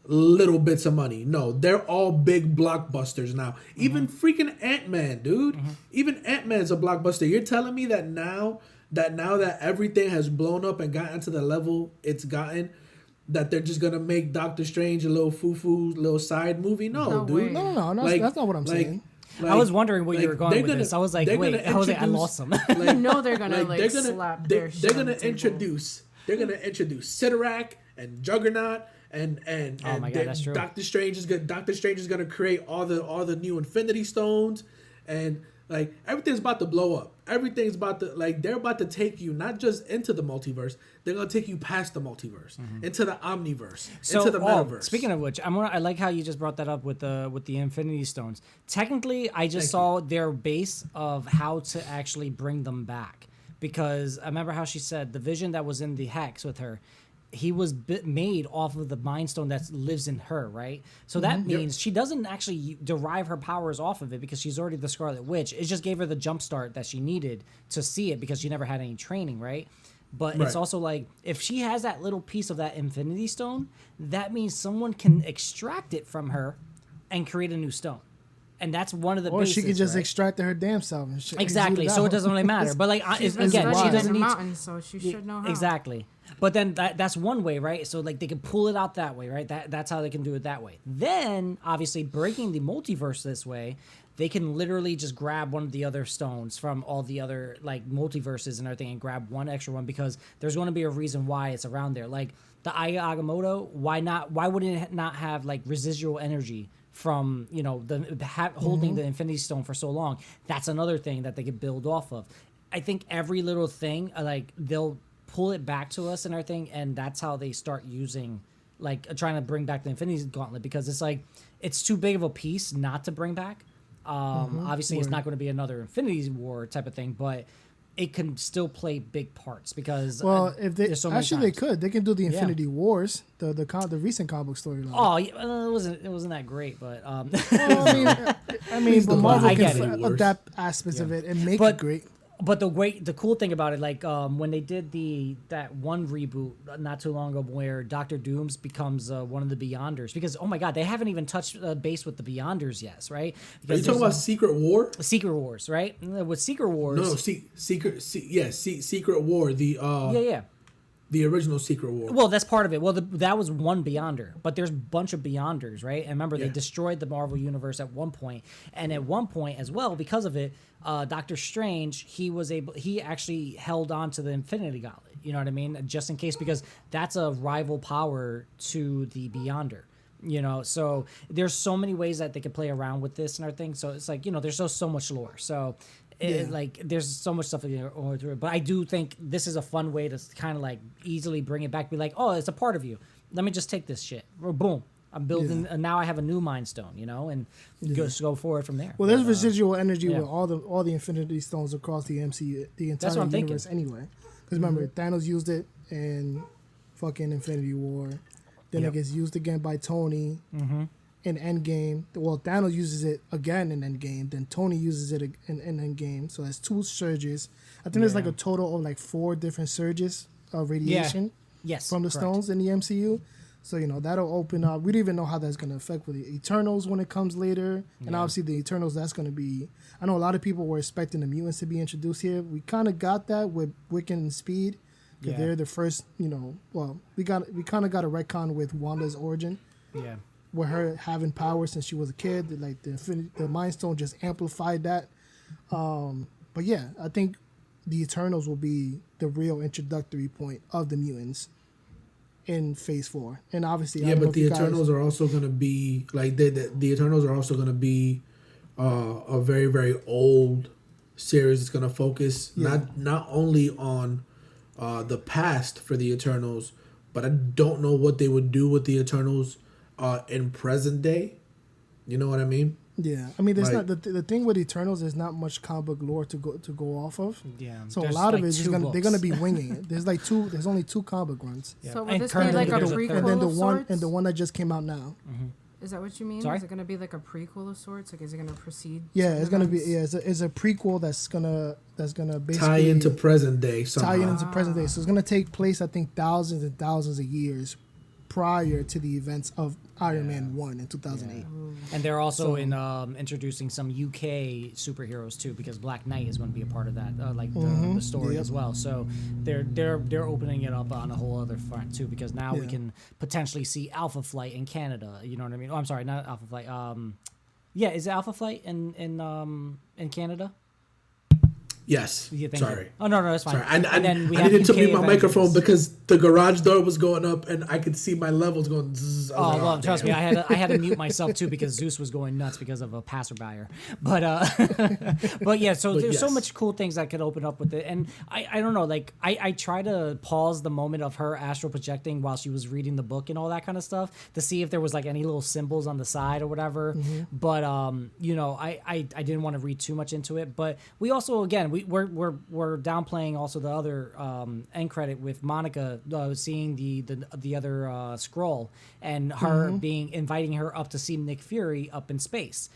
little bits of money. No, they're all big blockbusters now. Even freaking Ant-Man, dude. Even Ant-Man's a blockbuster. You're telling me that now that everything has blown up and gotten to the level it's gotten, that they're just gonna make Doctor Strange a little foo-foo, little side movie? No, dude. way. No. That's not what I'm saying. I was wondering where you were going with this. I was like, wait, I lost them. You know they're gonna slap their shit They're on gonna the table. introduce Sidorak and Juggernaut and Oh my God, that's true. Doctor Strange is gonna create all the new Infinity Stones, and like everything's about to blow up. Everything's about to, like, they're about to take you not just into the multiverse, they're gonna take you past the multiverse, into the omniverse, into the metaverse. Speaking of which, I like how you just brought that up with the Infinity Stones. Technically, I just saw their base of how to actually bring them back, because I remember how she said the vision that was in the Hex with her, he was made off of the Mind Stone that lives in her, right? So that means she doesn't actually derive her powers off of it, because she's already the Scarlet Witch. It just gave her the jump start that she needed to see it, because she never had any training, right? But it's also like, if she has that little piece of that Infinity Stone, that means someone can extract it from her and create a new stone. And that's one of the Or she could just right? extract it her damn self. And Exactly. So it doesn't really matter. But like, She's again, been she studying doesn't in the need mountains, so she should know how. Exactly. But then that's one way, right? So like they can pull it out that way, right? That's how they can do it that way. Then obviously breaking the multiverse this way, they can literally just grab one of the other stones from all the other like multiverses and everything and grab one extra one, because there's going to be a reason why it's around there. Like the Aya Agamotto, why not? Why wouldn't it not have like residual energy from, you know, holding the Infinity Stone for so long? That's another thing that they could build off of. I think every little thing, like they'll pull it back to us and everything, and that's how they start using, like trying to bring back the Infinity Gauntlet, because it's like it's too big of a piece not to bring back. Obviously, it's not going to be another Infinity War type of thing, but it can still play big parts, because if they so many actually times. they can do the Infinity Wars, the recent comic book storyline. Oh, yeah, it wasn't that great, but Well, I mean, but Marvel I get can it. adapt aspects of it and make it great. But the cool thing about it, like when they did that one reboot not too long ago, where Doctor Dooms becomes one of the Beyonders, because oh my God, they haven't even touched base with the Beyonders yet, right? Are you talking about Secret War? Secret Wars, right? With Secret Wars, No, Secret War. The original Secret War. Well, that's part of it. Well, that was one Beyonder, but there's a bunch of Beyonders, right? And remember, they destroyed the Marvel Universe at one point, and at one point as well, because of it, Doctor Strange, he actually held on to the Infinity Gauntlet. You know what I mean? Just in case, because that's a rival power to the Beyonder. You know, so there's so many ways that they could play around with this and everything. So it's like, you know, there's so much lore. So like there's so much stuff going through it. But I do think this is a fun way to kind of like easily bring it back. Be like, oh, it's a part of you. Let me just take this shit. Or boom, I'm building. And now I have a new Mind Stone. You know, and just go forward from there. Well, there's residual energy with all the Infinity Stones across the MCU, the entire universe anyway. Because remember, Thanos used it in fucking Infinity War. Then it gets used again by Tony in Endgame. Well, Thanos uses it again in Endgame. Then Tony uses it in Endgame. So that's 2 surges. I think there's like a total of like 4 different surges of radiation Yes, from the stones in the MCU. So, that'll open up. We don't even know how that's going to affect with the Eternals when it comes later. And obviously the Eternals, that's going to be... I know a lot of people were expecting the mutants to be introduced here. We kind of got that with Wiccan and Speed. Because they're the first, well, we kind of got a retcon with Wanda's origin. Yeah. With her having power since she was a kid. Like, the Mind Stone just amplified that. But yeah, I think the Eternals will be the real introductory point of the mutants in Phase 4. And obviously, but the Eternals are also going to be like the Eternals are also going to be a very, very old series. It's going to focus not only on the past for the Eternals, but I don't know what they would do with the Eternals in present day. You know what I mean? Yeah, I mean, there's not the thing with Eternals. There's not much comic book lore to go off of. Yeah, so a lot of it is they're gonna be winging it. There's only 2 comic book runs. Yeah. So will this be like a prequel and then the of one sorts? And the one that just came out now. Mm-hmm. Is that what you mean? Sorry? Is it gonna be like a prequel of sorts? Like, is it gonna proceed? Yeah, it's gonna be. Yeah, it's a prequel that's gonna basically tie into present day. Somehow. Tie into present day. So it's gonna take place, I think, thousands and thousands of years prior to the events of Iron Man 1 in 2008. Yeah. And they're also introducing some UK superheroes too, because Black Knight is going to be a part of that, the story as well. So they're opening it up on a whole other front too, because now we can potentially see Alpha Flight in Canada. You know what I mean? Oh, I'm sorry, not Alpha Flight. Is it Alpha Flight in Canada? Yes. Sorry. Oh no, that's fine. Sorry. I needed to mute my microphone because the garage door was going up and I could see my levels going. Zzz. Trust me, I had to mute myself too because Zeus was going nuts because of a passerby. But yeah, so there's so much cool things that could open up with it, and I don't know, like I try to pause the moment of her astral projecting while she was reading the book and all that kind of stuff to see if there was like any little symbols on the side or whatever. But I didn't want to read too much into it. But we also we're downplaying also the other end credit with Monica seeing the other scroll and her inviting her up to see Nick Fury up in space.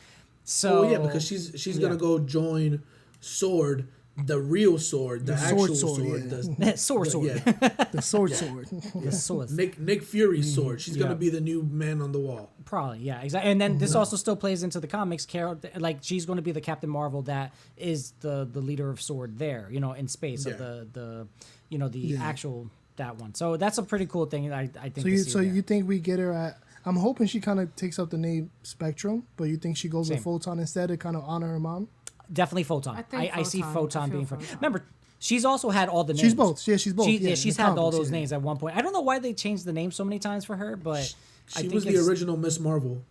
So because she's gonna go join Sword, the real Sword, the actual Sword. The sword. The sword. Nick Fury's Sword. She's gonna be the new man on the wall. Probably, yeah, exactly. And then this also still plays into the comics. Carol, like she's going to be the Captain Marvel that is the leader of Sword there, in space of the actual that one. So that's a pretty cool thing. I think. So you think we get her at? I'm hoping she kind of takes up the name Spectrum, but you think she goes with Photon instead to kind of honor her mom? Definitely Photon. I see Photon being Photon. Remember, she's also had all the names. She's both. Yeah, she's both. She's had all those names at one point. I don't know why they changed the name so many times for her, but she was the original Miss Marvel,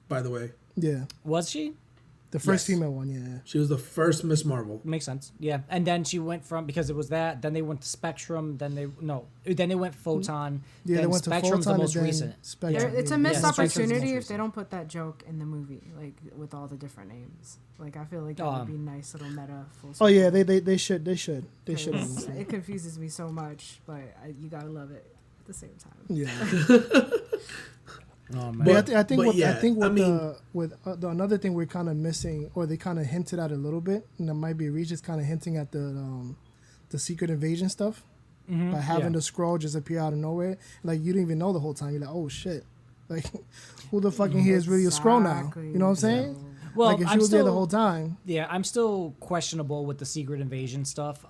by the way. Yeah. Was she? The first female one, yeah. She was the first Miss Marvel. Makes sense. Yeah. And then she went because it was that, then they went to Spectrum, then they went Photon. Yeah, they went Spectrum's to Photon, the most recent. Spectrum. It's a missed opportunity if they don't put that joke in the movie, like with all the different names. Like I feel like that would be a nice little meta full circle. Oh yeah, they should. It confuses me so much, but you gotta love it at the same time. Yeah. Oh, man. But I think another thing we're kind of missing, or they kind of hinted at a little bit, and that might be reached, is kind of hinting at the Secret Invasion stuff by having the scroll just appear out of nowhere. Like you didn't even know the whole time. You're like, oh shit, like who the fuck in here is really a scroll now? You know what I'm saying? Yeah. Well, like if she was there the whole time. Yeah, I'm still questionable with the Secret Invasion stuff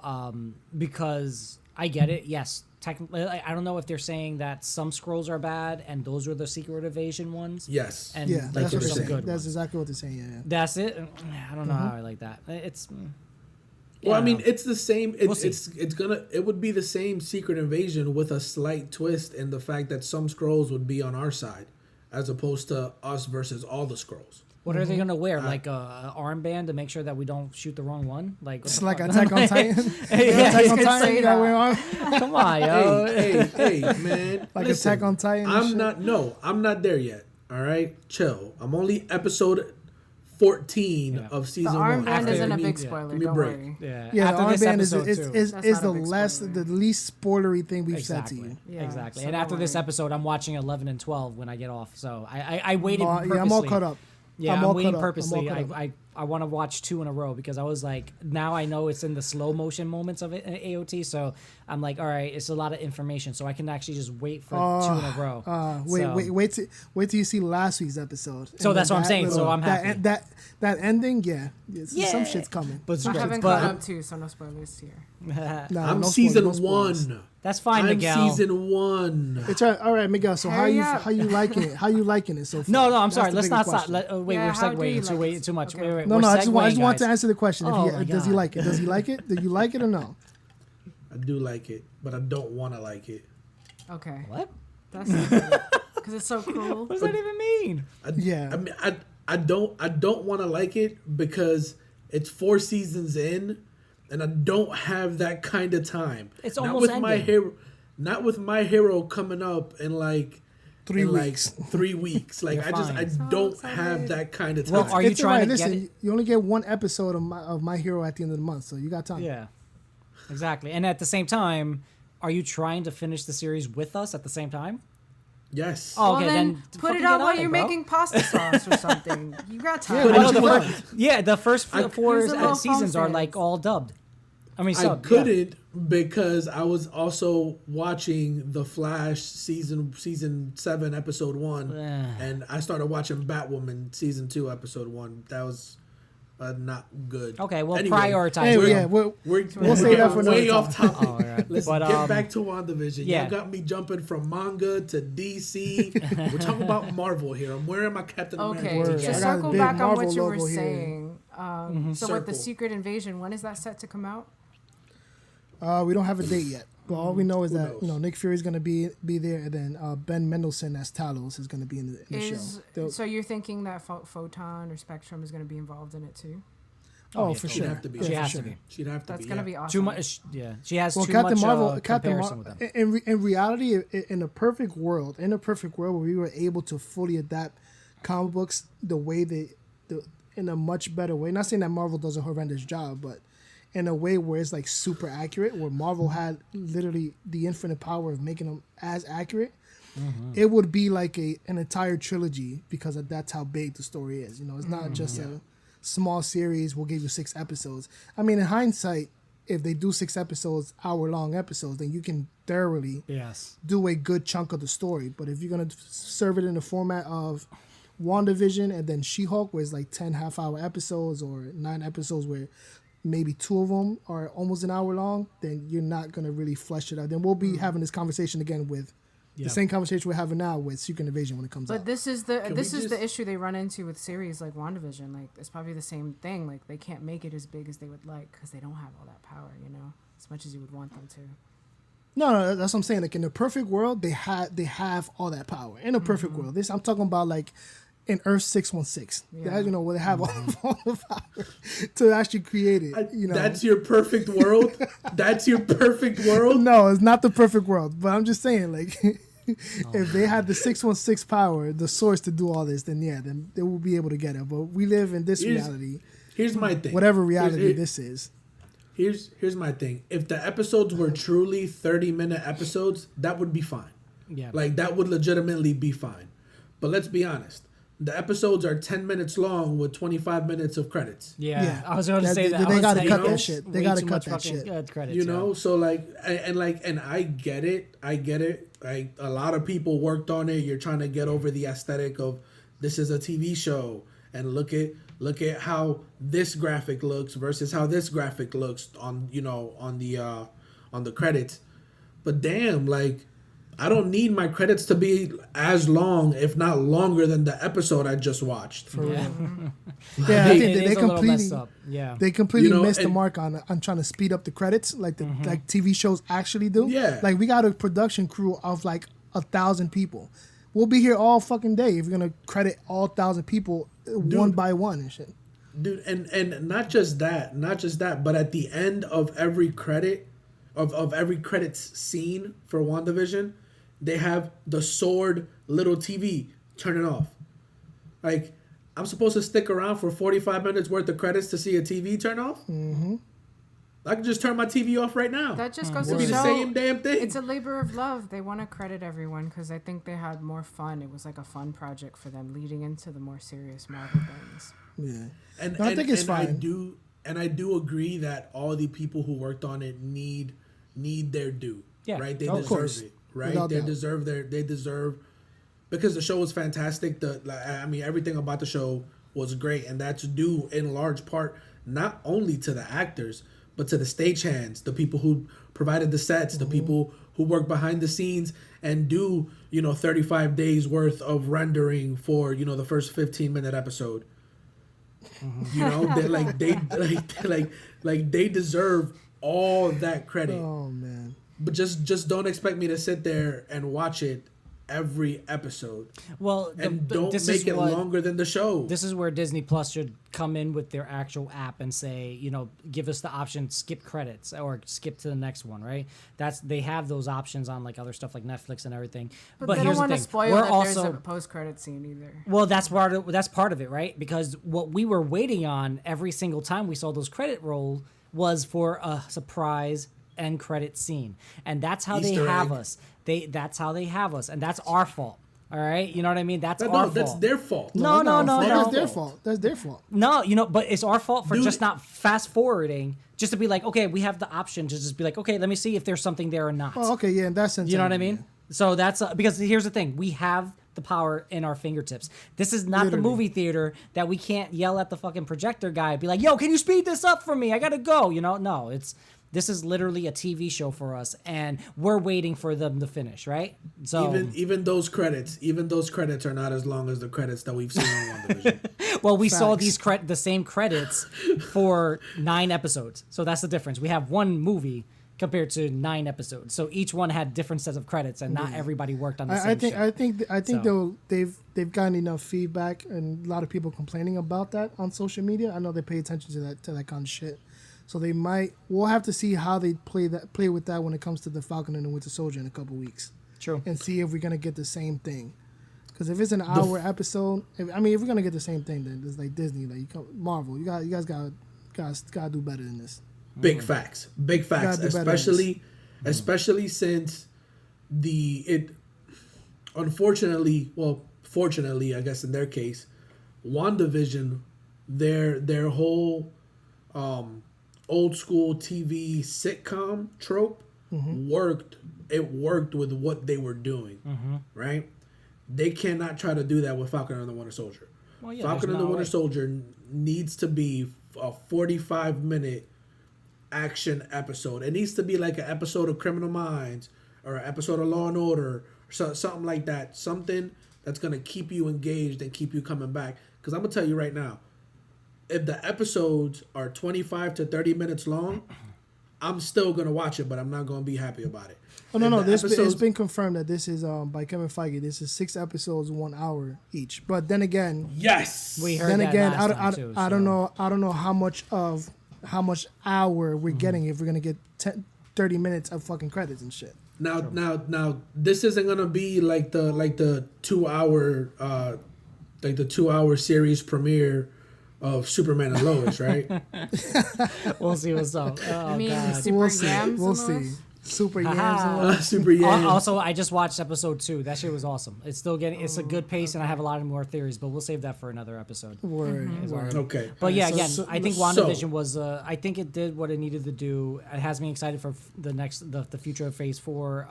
because I get it. Yes. Technically, I don't know if they're saying that some scrolls are bad and those were the Secret Invasion ones. Yes. And that's what they're saying. Good that's ones. exactly what they're saying. Yeah. That's it. I don't know how I like that. It's. Well, I mean, it's the same. It would be the same Secret Invasion with a slight twist in the fact that some scrolls would be on our side, as opposed to us versus all the scrolls. What are they gonna wear? Like a armband to make sure that we don't shoot the wrong one? Like it's like Attack on Titan. Attack on Titan. You gotta wear arm. Come on, yo. Hey, man. Like Attack on Titan. I'm not there yet. All right, chill. I'm only episode 14 of season 1. The armband isn't a big spoiler. Don't worry. Yeah. The armband is the least spoilery thing we've said to you. Yeah, exactly. And after this episode, I'm watching 11 and 12 when I get off. So I waited. Purposely. Yeah, I'm all caught up. Yeah, I'm waiting purposely. I I want to watch 2 in a row because I was like, now I know it's in the slow motion moments of it in AOT. So I'm like, all right, it's a lot of information, so I can actually just wait for 2 in a row. Wait till you see last week's episode. So that's what I'm saying. So I'm happy. That ending, some shit's coming. But I haven't caught up too, so no spoilers here. No, I'm no season spoilers. 1. That's fine, I'm Miguel. season 1. It's all right, Miguel. So how you liking it? How you liking it so far? No, I'm That's sorry. the Let's bigger not stop. question. Wait, Yeah, we're how do you segueing like it? too much. Okay. Wait, No, we're I just want segueing, to answer the question. Oh my Does he God. like it? Does he like it? Do you like it or no? I do like it, but I don't want to like it. Okay. What? That's because it's so cool. What does that even mean? Yeah. I mean, I don't want to like it because it's 4 seasons in, and I don't have that kind of time. It's not almost with my ending. hero. Not with my hero coming up in like 3 weeks. Like 3 weeks. Like You're I fine. don't So have that kind of time. Well, are you It's trying alright. to get Listen, it? you only get 1 episode of my hero at the end of the month, so you got time. Yeah, exactly. And at the same time, are you trying to finish the series with us at the same time? Yes. Oh, Well, okay, then then put fucking it out get while on it, you're bro. making pasta sauce or something. You got time. Yeah, I know What you the first 4 Here's a little seasons phone are like sense. all dubbed. I mean, I subbed, couldn't because I was also watching The Flash season 7 episode 1, and I started watching Batwoman season 2 episode 1. That was not good. Okay, well, Anyway, prioritize. Anyway, it. yeah, we'll say that for another way time. off topic. All right. Let's But, get back to WandaVision. yeah. Y'all got me jumping from manga to DC. We're talking about Marvel here. I'm wearing my Captain Okay, America. Word. to I got a circle big back on Marvel what you were logo here. saying. So with Circle. the Secret Invasion, when is that set to come out? We don't have a date yet, but all we know is Who that knows? Nick Fury's gonna be there, and then Ben Mendelsohn as Talos is gonna be in the show. So you're thinking that Photon or Spectrum is going to be involved in it too? Oh, yeah, for totally. sure. She'd have to be. She Yeah, has for to sure. be. She'd have to That's be. going to Yeah. be awesome. Too much. Yeah, she has Well, too Captain much Marvel, comparison with them. in reality, in a perfect world, where we were able to fully adapt comic books the way in a much better way. Not saying that Marvel does a horrendous job, but in a way where it's like super accurate, where Marvel had literally the infinite power of making them as accurate. It would be like an entire trilogy because that's how big the story is. It's not just a small series. We'll give you 6 episodes. I mean, in hindsight, if they do 6 episodes, hour-long episodes, then you can thoroughly Yes. do a good chunk of the story. But if you're going to serve it in the format of WandaVision and then She-Hulk, where it's like 10 half-hour episodes or 9 episodes where maybe 2 of them are almost an hour long, then you're not going to really flesh it out. Then we'll be having this conversation again with the same conversation we're having now with Secret Invasion when it comes But out. this is the Can this we is just- the issue they run into with series like WandaVision. Like it's probably the same thing. Like they can't make it as big as they would like because they don't have all that power. As much as you would want them to. No, that's what I'm saying. Like in the perfect world, they have all that power. In a perfect world, I'm talking about like in Earth 616. Yeah. Where they have all the power to actually create it. That's your perfect world. That's your perfect world. No, it's not the perfect world. But I'm just saying, like, if they had the 616 power, the source to do all this, then they will be able to get it. But we live in this reality, Here's my thing. whatever reality Here- this is. Here's my thing. If the episodes were truly 30-minute episodes, that would be fine. Yeah. Like that would legitimately be fine. But let's be honest. The episodes are 10 minutes long with 25 minutes of credits. Yeah, I was going to That- say that. they I was gotta like, cut that that's shit. They way gotta too cut much that fucking shit. Credits, You know, so and I get it. Like a lot of people worked on it. You're trying to get over the aesthetic of this is a TV show and look at how this graphic looks versus how this graphic looks on the credits. But damn, like I don't need my credits to be as long, if not longer, than the episode I just watched. For Yeah. real. Like, Yeah, I It think is they a little messed completely up. Yeah. they completely missed the and- mark on trying to speed up the credits like like TV shows actually do. Yeah. Like we got a production crew of like 1,000 people. We'll be here all fucking day if you're gonna credit all 1,000 people one by one and shit. Dude, and not just that, but at the end of every credit, of every credits scene for WandaVision, they have the sword little TV, turn it off. Like, I'm supposed to stick around for 45 minutes worth of credits to see a TV turn off? Mm-hmm. I can just turn my TV off right now. That just goes It'd to be show the same damn thing. it's a labor of love. They want to credit everyone because I think they had more fun. It was like a fun project for them leading into the more serious Marvel things. Yeah. And, No, I think it's fine. I do agree that all the people who worked on it need their due. Yeah, Right? They of deserve course. it. Right? Without doubt. They deserve because the show was fantastic. Everything about the show was great, and that's due in large part not only to the actors, but to the stagehands, the people who provided the sets, the people who work behind the scenes and do 35 days worth of rendering for the first 15-minute episode. They deserve all that credit. Oh man. But just don't expect me to sit there and watch it every episode. Well, And don't make it longer than the show. This is where Disney Plus should come in with their actual app and say, give us the option skip credits or skip to the next one, right? They have those options on like other stuff like Netflix and everything. But But they here's don't want the to thing. spoil We're that also there's a post-credit scene either. well, that's part of it, right? Because what we were waiting on every single time we saw those credit roll was for a surprise end credit scene, and that's how Easter they have egg. us. That's how they have us, and that's our fault. All right, you know what I mean? That's our fault. That's their fault. No. That's their fault. That's their fault. No, but it's our fault for Dude. just not fast forwarding, just to be like, okay, we have the option to just be like, okay, let me see if there's something there or not. Oh, okay, yeah, in that sense. You know what I yeah. mean? So that's because here's the thing: we have the power in our fingertips. This is not Literally. the movie theater that we can't yell at the fucking projector guy and be like, "Yo, can you speed this up for me? I gotta go." No, this is literally a TV show for us, and we're waiting for them to finish, right? So Even those credits are not as long as the credits that we've seen on WandaVision. well, we saw Facts. these the same credits for 9 episodes, so that's the difference. We have one movie compared to 9 episodes, so each one had different sets of credits, and not everybody worked on the same shit. I think So- they've gotten enough feedback and a lot of people complaining about that on social media. I know they pay attention to that kind of shit. So we'll have to see how they play with that when it comes to the Falcon and the Winter Soldier in a couple weeks. True. And see if we're gonna get the same thing. Because if it's an hour episode, if we're gonna get the same thing, then it's like Disney, like Marvel. You guys gotta do better than this. Big facts. Big facts. Gotta do better than this. Especially since fortunately, I guess in their case, WandaVision, their whole old school TV sitcom trope worked. It worked with what they were doing, right? They cannot try to do that with Falcon and the Winter Soldier. Well, yeah, Falcon there's and the no Winter way. Soldier needs to be a 45-minute action episode. It needs to be like an episode of Criminal Minds or an episode of Law and Order or something like that. Something that's going to keep you engaged and keep you coming back. Because I'm going to tell you right now, if the episodes are 25 to 30 minutes long, I'm still going to watch it, but I'm not going to be happy about it. Oh no, If the it's been confirmed that this is by Kevin Feige. This is 6 episodes, 1 hour each. But then again, Yes! We heard then that again, last time too, I so. don't know. I don't know how much hour we're getting if we're gonna get 30 minutes of fucking credits and shit. Now, this isn't gonna be like the 2 hour like the 2 hour series premiere of Superman and Lois, right? We'll see what's up. Oh, You mean God. Super We'll see. Yams We'll and see. those? Super Haha. yams. And all. Super yeah. Also, I just watched episode 2. That shit was awesome. It's still it's a good pace, and I have a lot of more theories, but we'll save that for another episode. Word. Word. Okay. But yeah, So- again, so- I think so- WandaVision was. I think it did what it needed to do. It has me excited for the future of Phase 4.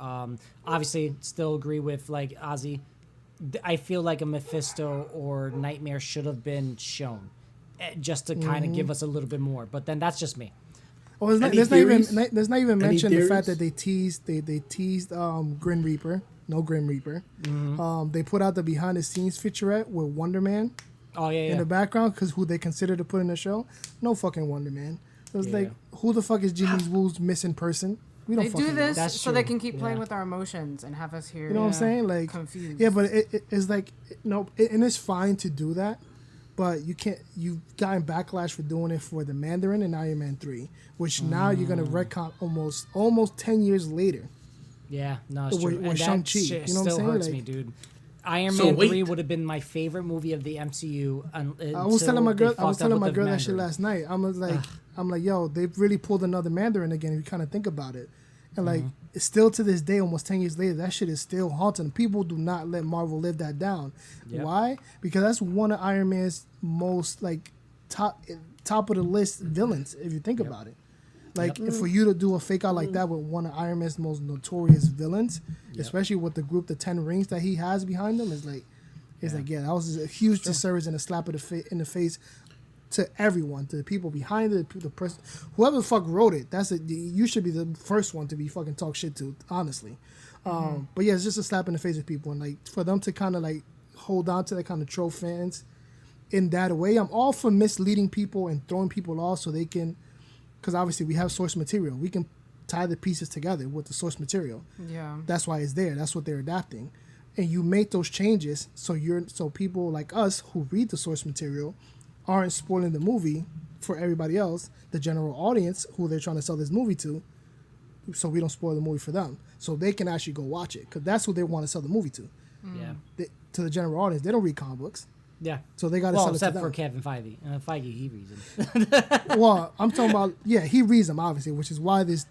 Obviously, still agree with like Ozzy. I feel like a Mephisto or Nightmare should have been shown, just to kind of give us a little bit more. But then that's just me. Oh, Any there's theories? not even Any mentioned the fact theories? that they teased Grim Reaper. No Grim Reaper. They put out the behind the scenes featurette with Wonder Man Oh yeah, in yeah. the background because who they consider to put in the show. No fucking Wonder Man. It was Yeah. like, who the fuck is Jimmy Woo's missing person? We don't They fucking do know. this That's so they true. can keep playing Yeah. with our emotions and have us here. You know what I'm saying? Like, confused. yeah, but it's like, and it's fine to do that, but you can't. You've gotten backlash for doing it for the Mandarin and Iron Man 3, which now you're gonna retcon almost 10 years later. Yeah, no, it's With- true. with And that Shang-Chi, shit you know what I'm still saying? hurts Like- me, dude. Iron So Man wait. 3 would have been my favorite movie of the MCU. I was telling my girl that shit last night. I'm like, yo, they've really pulled another Mandarin again. If you kind of think about it, and like, it's still to this day, almost 10 years later, that shit is still haunting. People do not let Marvel live that down. Yep. Why? Because that's one of Iron Man's most like top of the list villains. If you think about it. Like, for you to do a fake out like that with one of Iron Man's most notorious villains, especially with the group, the 10 rings that he has behind him, is like, that was a huge disservice and a slap in the face to everyone, to the people behind it, the person, whoever the fuck wrote it. You should be the first one to be fucking talk shit to, honestly. But yeah, it's just a slap in the face of people, and like for them to kind of like hold on to that kind of troll fans in that way. I'm all for misleading people and throwing people off so they can. Because obviously we have source material. We can tie the pieces together with the source material. Yeah. That's why it's there. That's what they're adapting. And you make those changes so people like us who read the source material aren't spoiling the movie for everybody else, the general audience who they're trying to sell this movie to, so we don't spoil the movie for them. So they can actually go watch it. Because that's who they want to sell the movie to. Yeah. To the general audience. They don't read comic books. Yeah. So they got to sell it to except them. for Kevin Feige. Feige, he reads them. Well, I'm talking about, he reads them, obviously, which is why this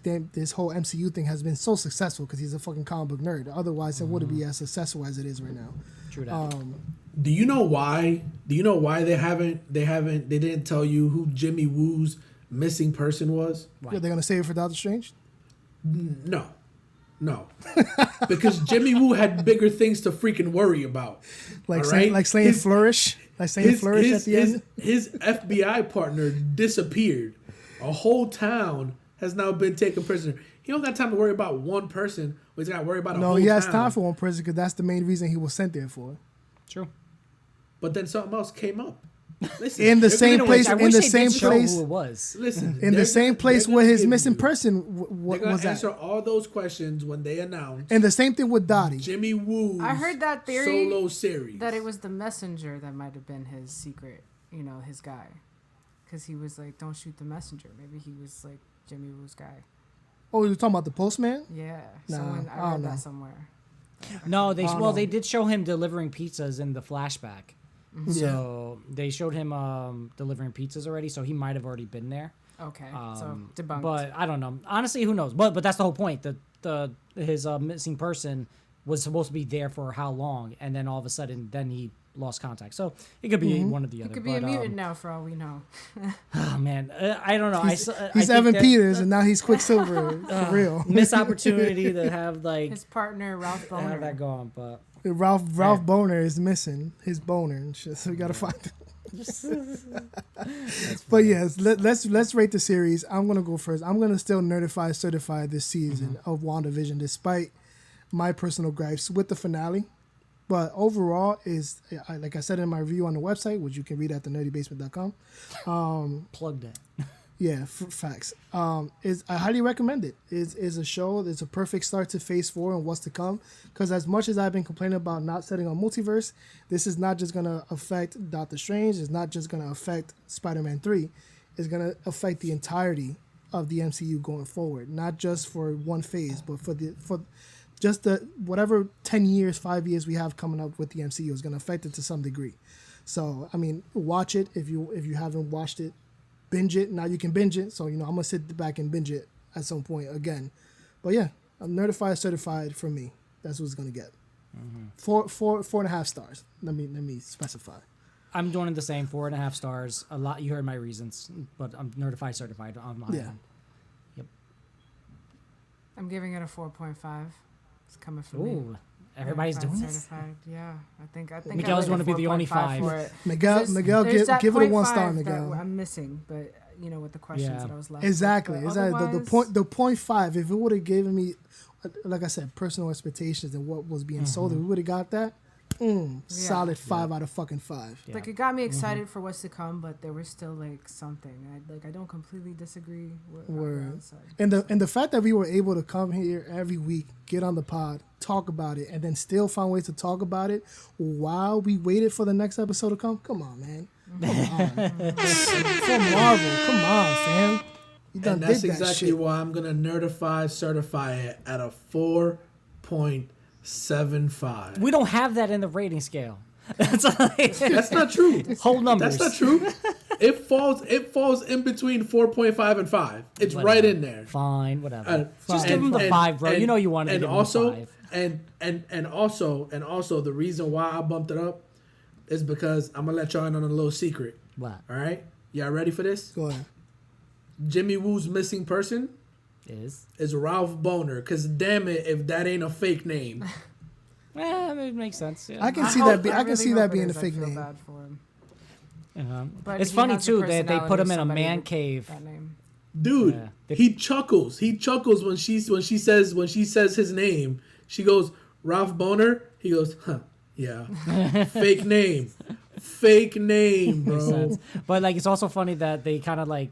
whole MCU thing has been so successful, because he's a fucking comic book nerd. Otherwise, it wouldn't be as successful as it is right now. True that. Do you know why? Do you know why they didn't tell you who Jimmy Woo's missing person was? Right. Yeah, they're going to save it for Doctor Strange? No. Because Jimmy Woo had bigger things to freaking worry about. Like all saying, right? Flourish? Like saying Flourish at the end? His FBI partner disappeared. A whole town has now been taken prisoner. He don't got time to worry about one person. He's got to worry about a whole town. No, he has time for one person, because that's the main reason he was sent there for. True. But then something else came up. Listen, In the same place, I in wish the they same did show place, who it was. Listen, in the same place they're where gonna his give missing you- person They're gonna was at. answer all those questions when they announce And the same thing with Dottie. Jimmy Woo's I heard that theory solo series. that it was the messenger that might have been his secret, his guy. Because he was like, don't shoot the messenger. Maybe he was like Jimmy Woo's guy. Oh, you're talking about the postman? Yeah. Nah, I I don't read know. that somewhere. No, know. they did show him delivering pizzas in the flashback. So they showed him delivering pizzas already, so he might have already been there. Okay. So debunked. But I don't know. Honestly, who knows? But that's the whole point. His missing person was supposed to be there for how long, and then all of a sudden, then he lost contact. So it could be one or the other. He could be a mutant now, for all we know. Oh man, I don't know. He's I think Evan that- Peters, and now he's Quicksilver, for real. Missed opportunity to have like His partner, Ralph have Boner. that going, but Ralph Boner is missing his boner and shit, so we gotta find him. But yes, let's rate the series. I'm gonna go first. I'm gonna still nerdify certify this season of WandaVision, despite my personal gripes with the finale. But overall, is like I said in my review on the website, which you can read at thenerdybasement.com. plug that. Yeah, facts. Is I highly recommend it. Is a show. It's a perfect start to Phase 4 and what's to come. Because as much as I've been complaining about not setting on multiverse, this is not just gonna affect Doctor Strange. It's not just gonna affect Spider-Man 3. It's gonna affect the entirety of the MCU going forward. Not just for one phase, but for just the whatever 10 years, 5 years we have coming up with the MCU is gonna affect it to some degree. So I mean, watch it if you haven't watched it. Binge it. Now you can binge it. So, I'm going to sit back and binge it at some point again. But yeah, I'm nerdified, certified for me. That's what it's going to get. 4.5 stars. Let me specify. I'm doing the same, 4.5 stars. A lot. You heard my reasons, but I'm nerdified certified on my end. Yep. I'm giving it a 4.5. It's coming from me. Ooh, everybody's Certified, doing this. certified. Yeah, I think Miguel's I gonna be the only 5. for it. Miguel, There's that give it a 1 0.5 star, that Miguel. I'm missing, but with the questions Yeah. that I was left. Exactly. With. But Exactly. The otherwise- 0.5, if it would have given me, like I said, personal expectations and what was being sold, if we would have got that, solid 5 out of fucking 5. Yeah. Like it got me excited for what's to come, but there was still like something. I don't completely disagree with Word. what said. And the fact that we were able to come here every week, get on the pod, talk about it, and then still find ways to talk about it while we waited for the next episode to come. Come on, man. Come on. For Marvel, come on, fam. You done And that's did that exactly shit. why I'm gonna certify it at a 4.7. 7.5. We don't have that in the rating scale. That's not true. Whole numbers. That's not true. It falls in between 4.5 and 5. It's Whatever. right in there. Fine, whatever. Just And- give him the and- 5, bro. and- You know you wanted to and give also, him the 5. and also the reason why I bumped it up is because I'm gonna let y'all in on a little secret. What All right, y'all ready for this? Go ahead. Jimmy Woo's missing person is? is Ralph Boner. Cause damn it, if that ain't a fake name. It makes sense. Yeah. I can see hope- that. I can really see hope that it being a is. I fake feel name. bad for him. But But it's he funny has the too that they put personality him of in a somebody man with cave. That name. Dude, Yeah. he chuckles. He chuckles when she says his name. She goes, Ralph Boner. He goes, huh, yeah. Fake name. Fake name, Makes bro. sense. But like, it's also funny that they kind of like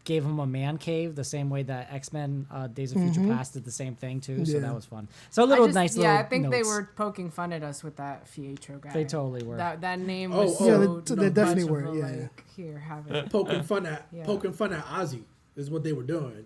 gave him a man cave the same way that X-Men Days of Future Past did the same thing too. So Yeah. that was fun. So a little nice little I think they notes. were poking fun at us with that Fietro guy. They totally were. That name Oh, was oh. Yeah, so they definitely much were. of a, Yeah, like, here, have it. Poking fun at Yeah. Ozzy is what they were doing.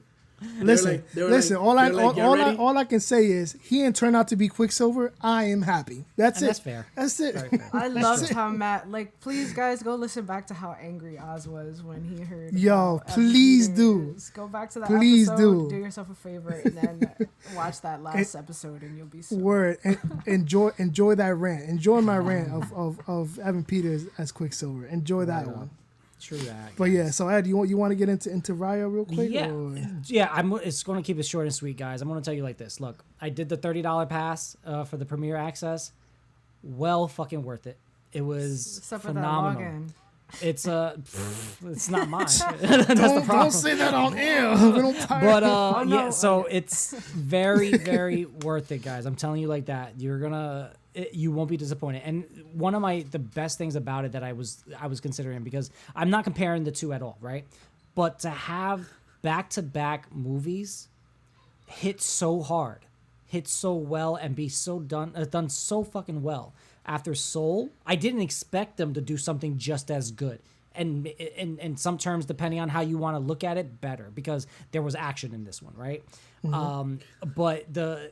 Listen, they were listen. like- all they were like, "Get ready?" all I can say is he didn't turn out to be Quicksilver. I am happy. That's And it. that's fair. That's it. Very fair. I loved how Matt, like, please guys go listen back to how angry Oz was when he heard. Yo, about please do. Peters. Go back to that Please episode. do. Yourself a favor and then watch that last episode, and you'll be so. Word. And enjoy that rant. Enjoy my rant of Evan Peters as Quicksilver. Enjoy that one. True that. But yeah, so Ed, you want to get into Raya real quick? Yeah, or- yeah. It's going to keep it short and sweet, guys. I'm going to tell you like this. Look, I did the $30 pass for the premiere access. Well, fucking worth it. It was Except for that phenomenal. login. It's it's not mine. That's the problem. Don't say that on air. We don't pirate. But no. yeah, so it's very, very worth it, guys. I'm telling you like that. You won't be disappointed. And one of the best things about it that I was considering, because I'm not comparing the two at all, right? But to have back-to-back movies hit so hard, hit so well, and be so done so fucking well. After Soul, I didn't expect them to do something just as good. And in some terms, depending on how you want to look at it, better, because there was action in this one, right? But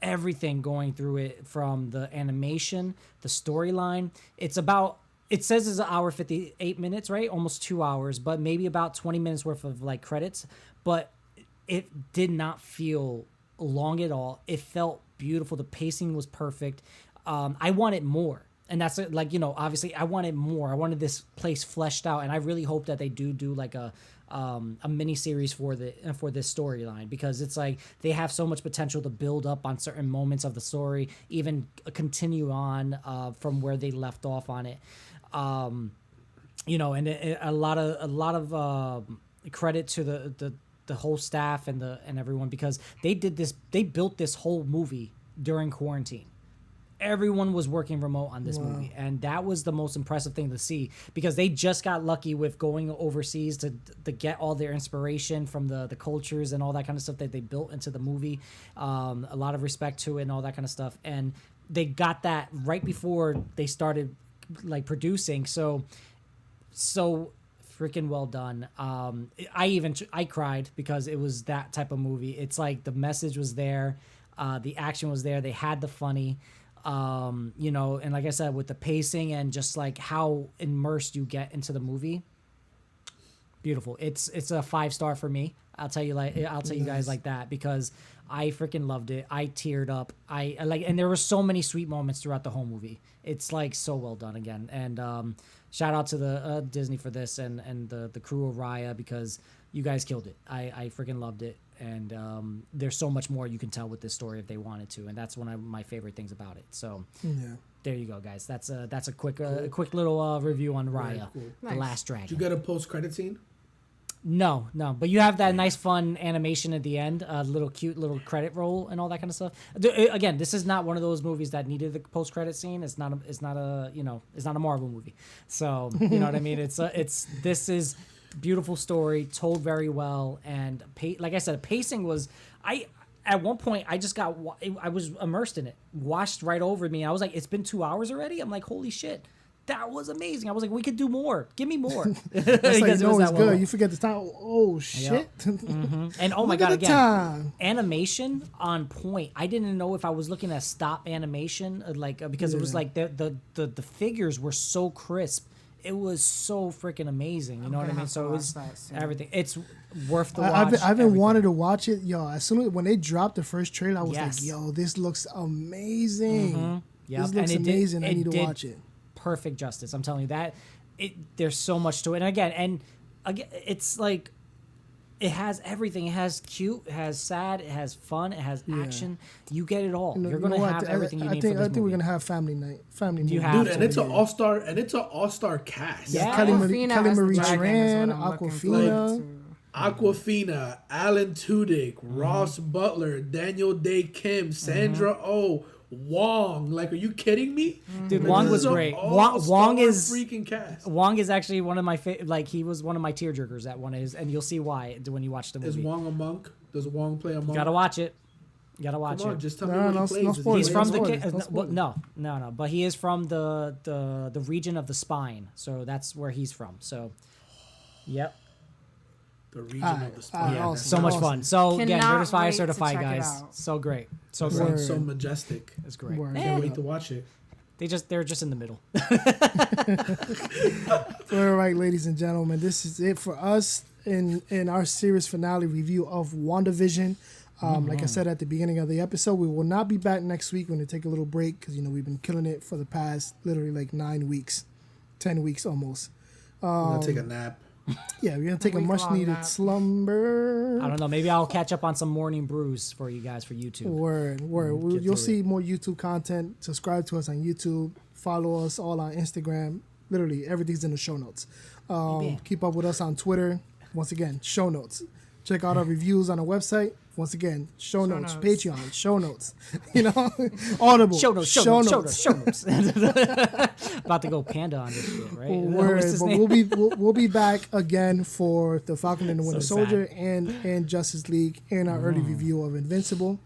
everything going through it, from the animation, the storyline, it says it's an hour 58 minutes, right? Almost 2 hours, but maybe about 20 minutes worth of like credits. But it did not feel long at all. It felt beautiful. The pacing was perfect. I wanted more. And that's like, obviously I wanted more. I wanted this place fleshed out. And I really hope that they do like a mini series for this storyline, because it's like they have so much potential to build up on certain moments of the story, even continue on from where they left off on it. And a lot of credit to the whole staff and everyone, because they built this whole movie during quarantine. Everyone was working remote on this movie, and that was the most impressive thing to see, because they just got lucky with going overseas to get all their inspiration from the cultures and all that kind of stuff that they built into the movie. A lot of respect to it and all that kind of stuff, and they got that right before they started like producing. So freaking well done. I cried because it was that type of movie. It's like the message was there, the action was there, they had the funny. And like I said, with the pacing and just like how immersed you get into the movie, beautiful. It's a 5-star for me. I'll tell you guys like that, because I freaking loved it. I teared up. I like, and there were so many sweet moments throughout the whole movie. It's like so well done again. And shout out to the Disney for this and the crew of Raya, because you guys killed it. I freaking loved it. And there's so much more you can tell with this story if they wanted to, and that's one of my favorite things about it. So there you go, guys. That's a quick little review on Raya, cool. the Nice. Last Dragon. Did you get a post-credit scene? No, but you have that nice fun animation at the end, cute little credit roll and all that kind of stuff. Again, this is not one of those movies that needed the post credit scene. It's not a Marvel movie. So you know what I mean. This is beautiful story told very well, and like I said, pacing was at one point I was immersed in it, washed right over me. I was like, it's been 2 hours already. I'm like, holy shit. that was amazing. I was like, we could do more. Give me more. That's like, Because it no, was it's that good. well. You forget the time. Oh, shit. And oh my Look god, at the again, time. animation on point. I didn't know if I was looking at stop animation, because it was Yeah. like the figures were so crisp. It was so freaking amazing. You know what I gonna mean? have to So it watch was that soon. everything. It's worth the watch. I've been everything. wanted to watch it, yo. As soon as when they dropped the first trailer, I was Yes. like, yo, this looks amazing. Yep, This looks and it did- amazing. I it need to did watch it. Perfect justice. I'm telling you that. There's so much to it. And again, it's like it has everything. It has cute, it has sad, it has fun, it has action. You get it all. You're gonna have everything you need for this I think we're movie. gonna have family night. Family movie. have Dude, to. and it's an all-star cast. Yeah. Kelly Awkwafina Kelly as the Marie dragon is Tran, what I'm looking Awkwafina. forward to. Aquafina, Alan Tudyk, Ross Butler, Daniel Day Kim, Sandra Oh, Wong. Like, are you kidding me? Dude, Like, Wong this was is an great. all-star Wong is freaking cast. Wong is actually one of my he was one of my tearjerkers at one of his, and you'll see why when you watch the Is movie. Wong a monk? Does Wong play a monk? Gotta watch it. Gotta watch Come on, it. just tell me No, what no, he plays. no Is he spoilers. He's playing from Don't the spoil it, don't spoil it. no, but he is from the region of the spine, so that's where he's from. So, yep, the region Alright, of the spine. alright, yeah, awesome, so much awesome. fun. So again, Cannot British Fire wait to certified, check it guys. out. So great, so Sounds great. so majestic. It's great. Word. Can't wait to watch it. They're just in the middle. All right, ladies and gentlemen, this is it for us in our series finale review of WandaVision. Like I said at the beginning of the episode, we will not be back next week. We're going to take a little break because, we've been killing it for the past literally like 9 weeks, 10 weeks almost. I'm gonna take a nap. Yeah, we're going to take a week-long much needed nap. slumber. I don't know. Maybe I'll catch up on some morning brews for you guys for YouTube. Word. Get You'll through see more YouTube content. Subscribe to us on YouTube. Follow us all on Instagram. Literally, everything's in the show notes. Keep up with us on Twitter. Once again, show notes. Check out our reviews on our website. Once again, show notes. notes. Patreon, show notes. Audible. Show notes. About to go panda on this shit, right? Word, What's his but name? we'll be back again for the Falcon and the Winter So Soldier sad. and Justice League and our early review of Invincible.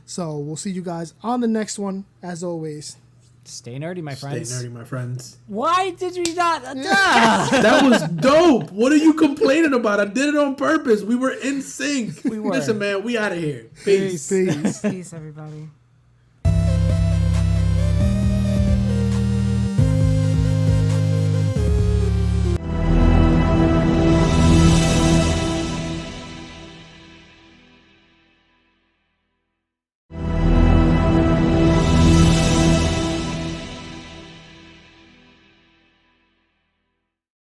So we'll see you guys on the next one. As always, Stay nerdy, my Stay friends. nerdy, my friends. Why did we not? That was dope. What are you complaining about? I did it on purpose. We were in sync. We were. Listen, man, we out of here. Peace. peace. Peace, everybody.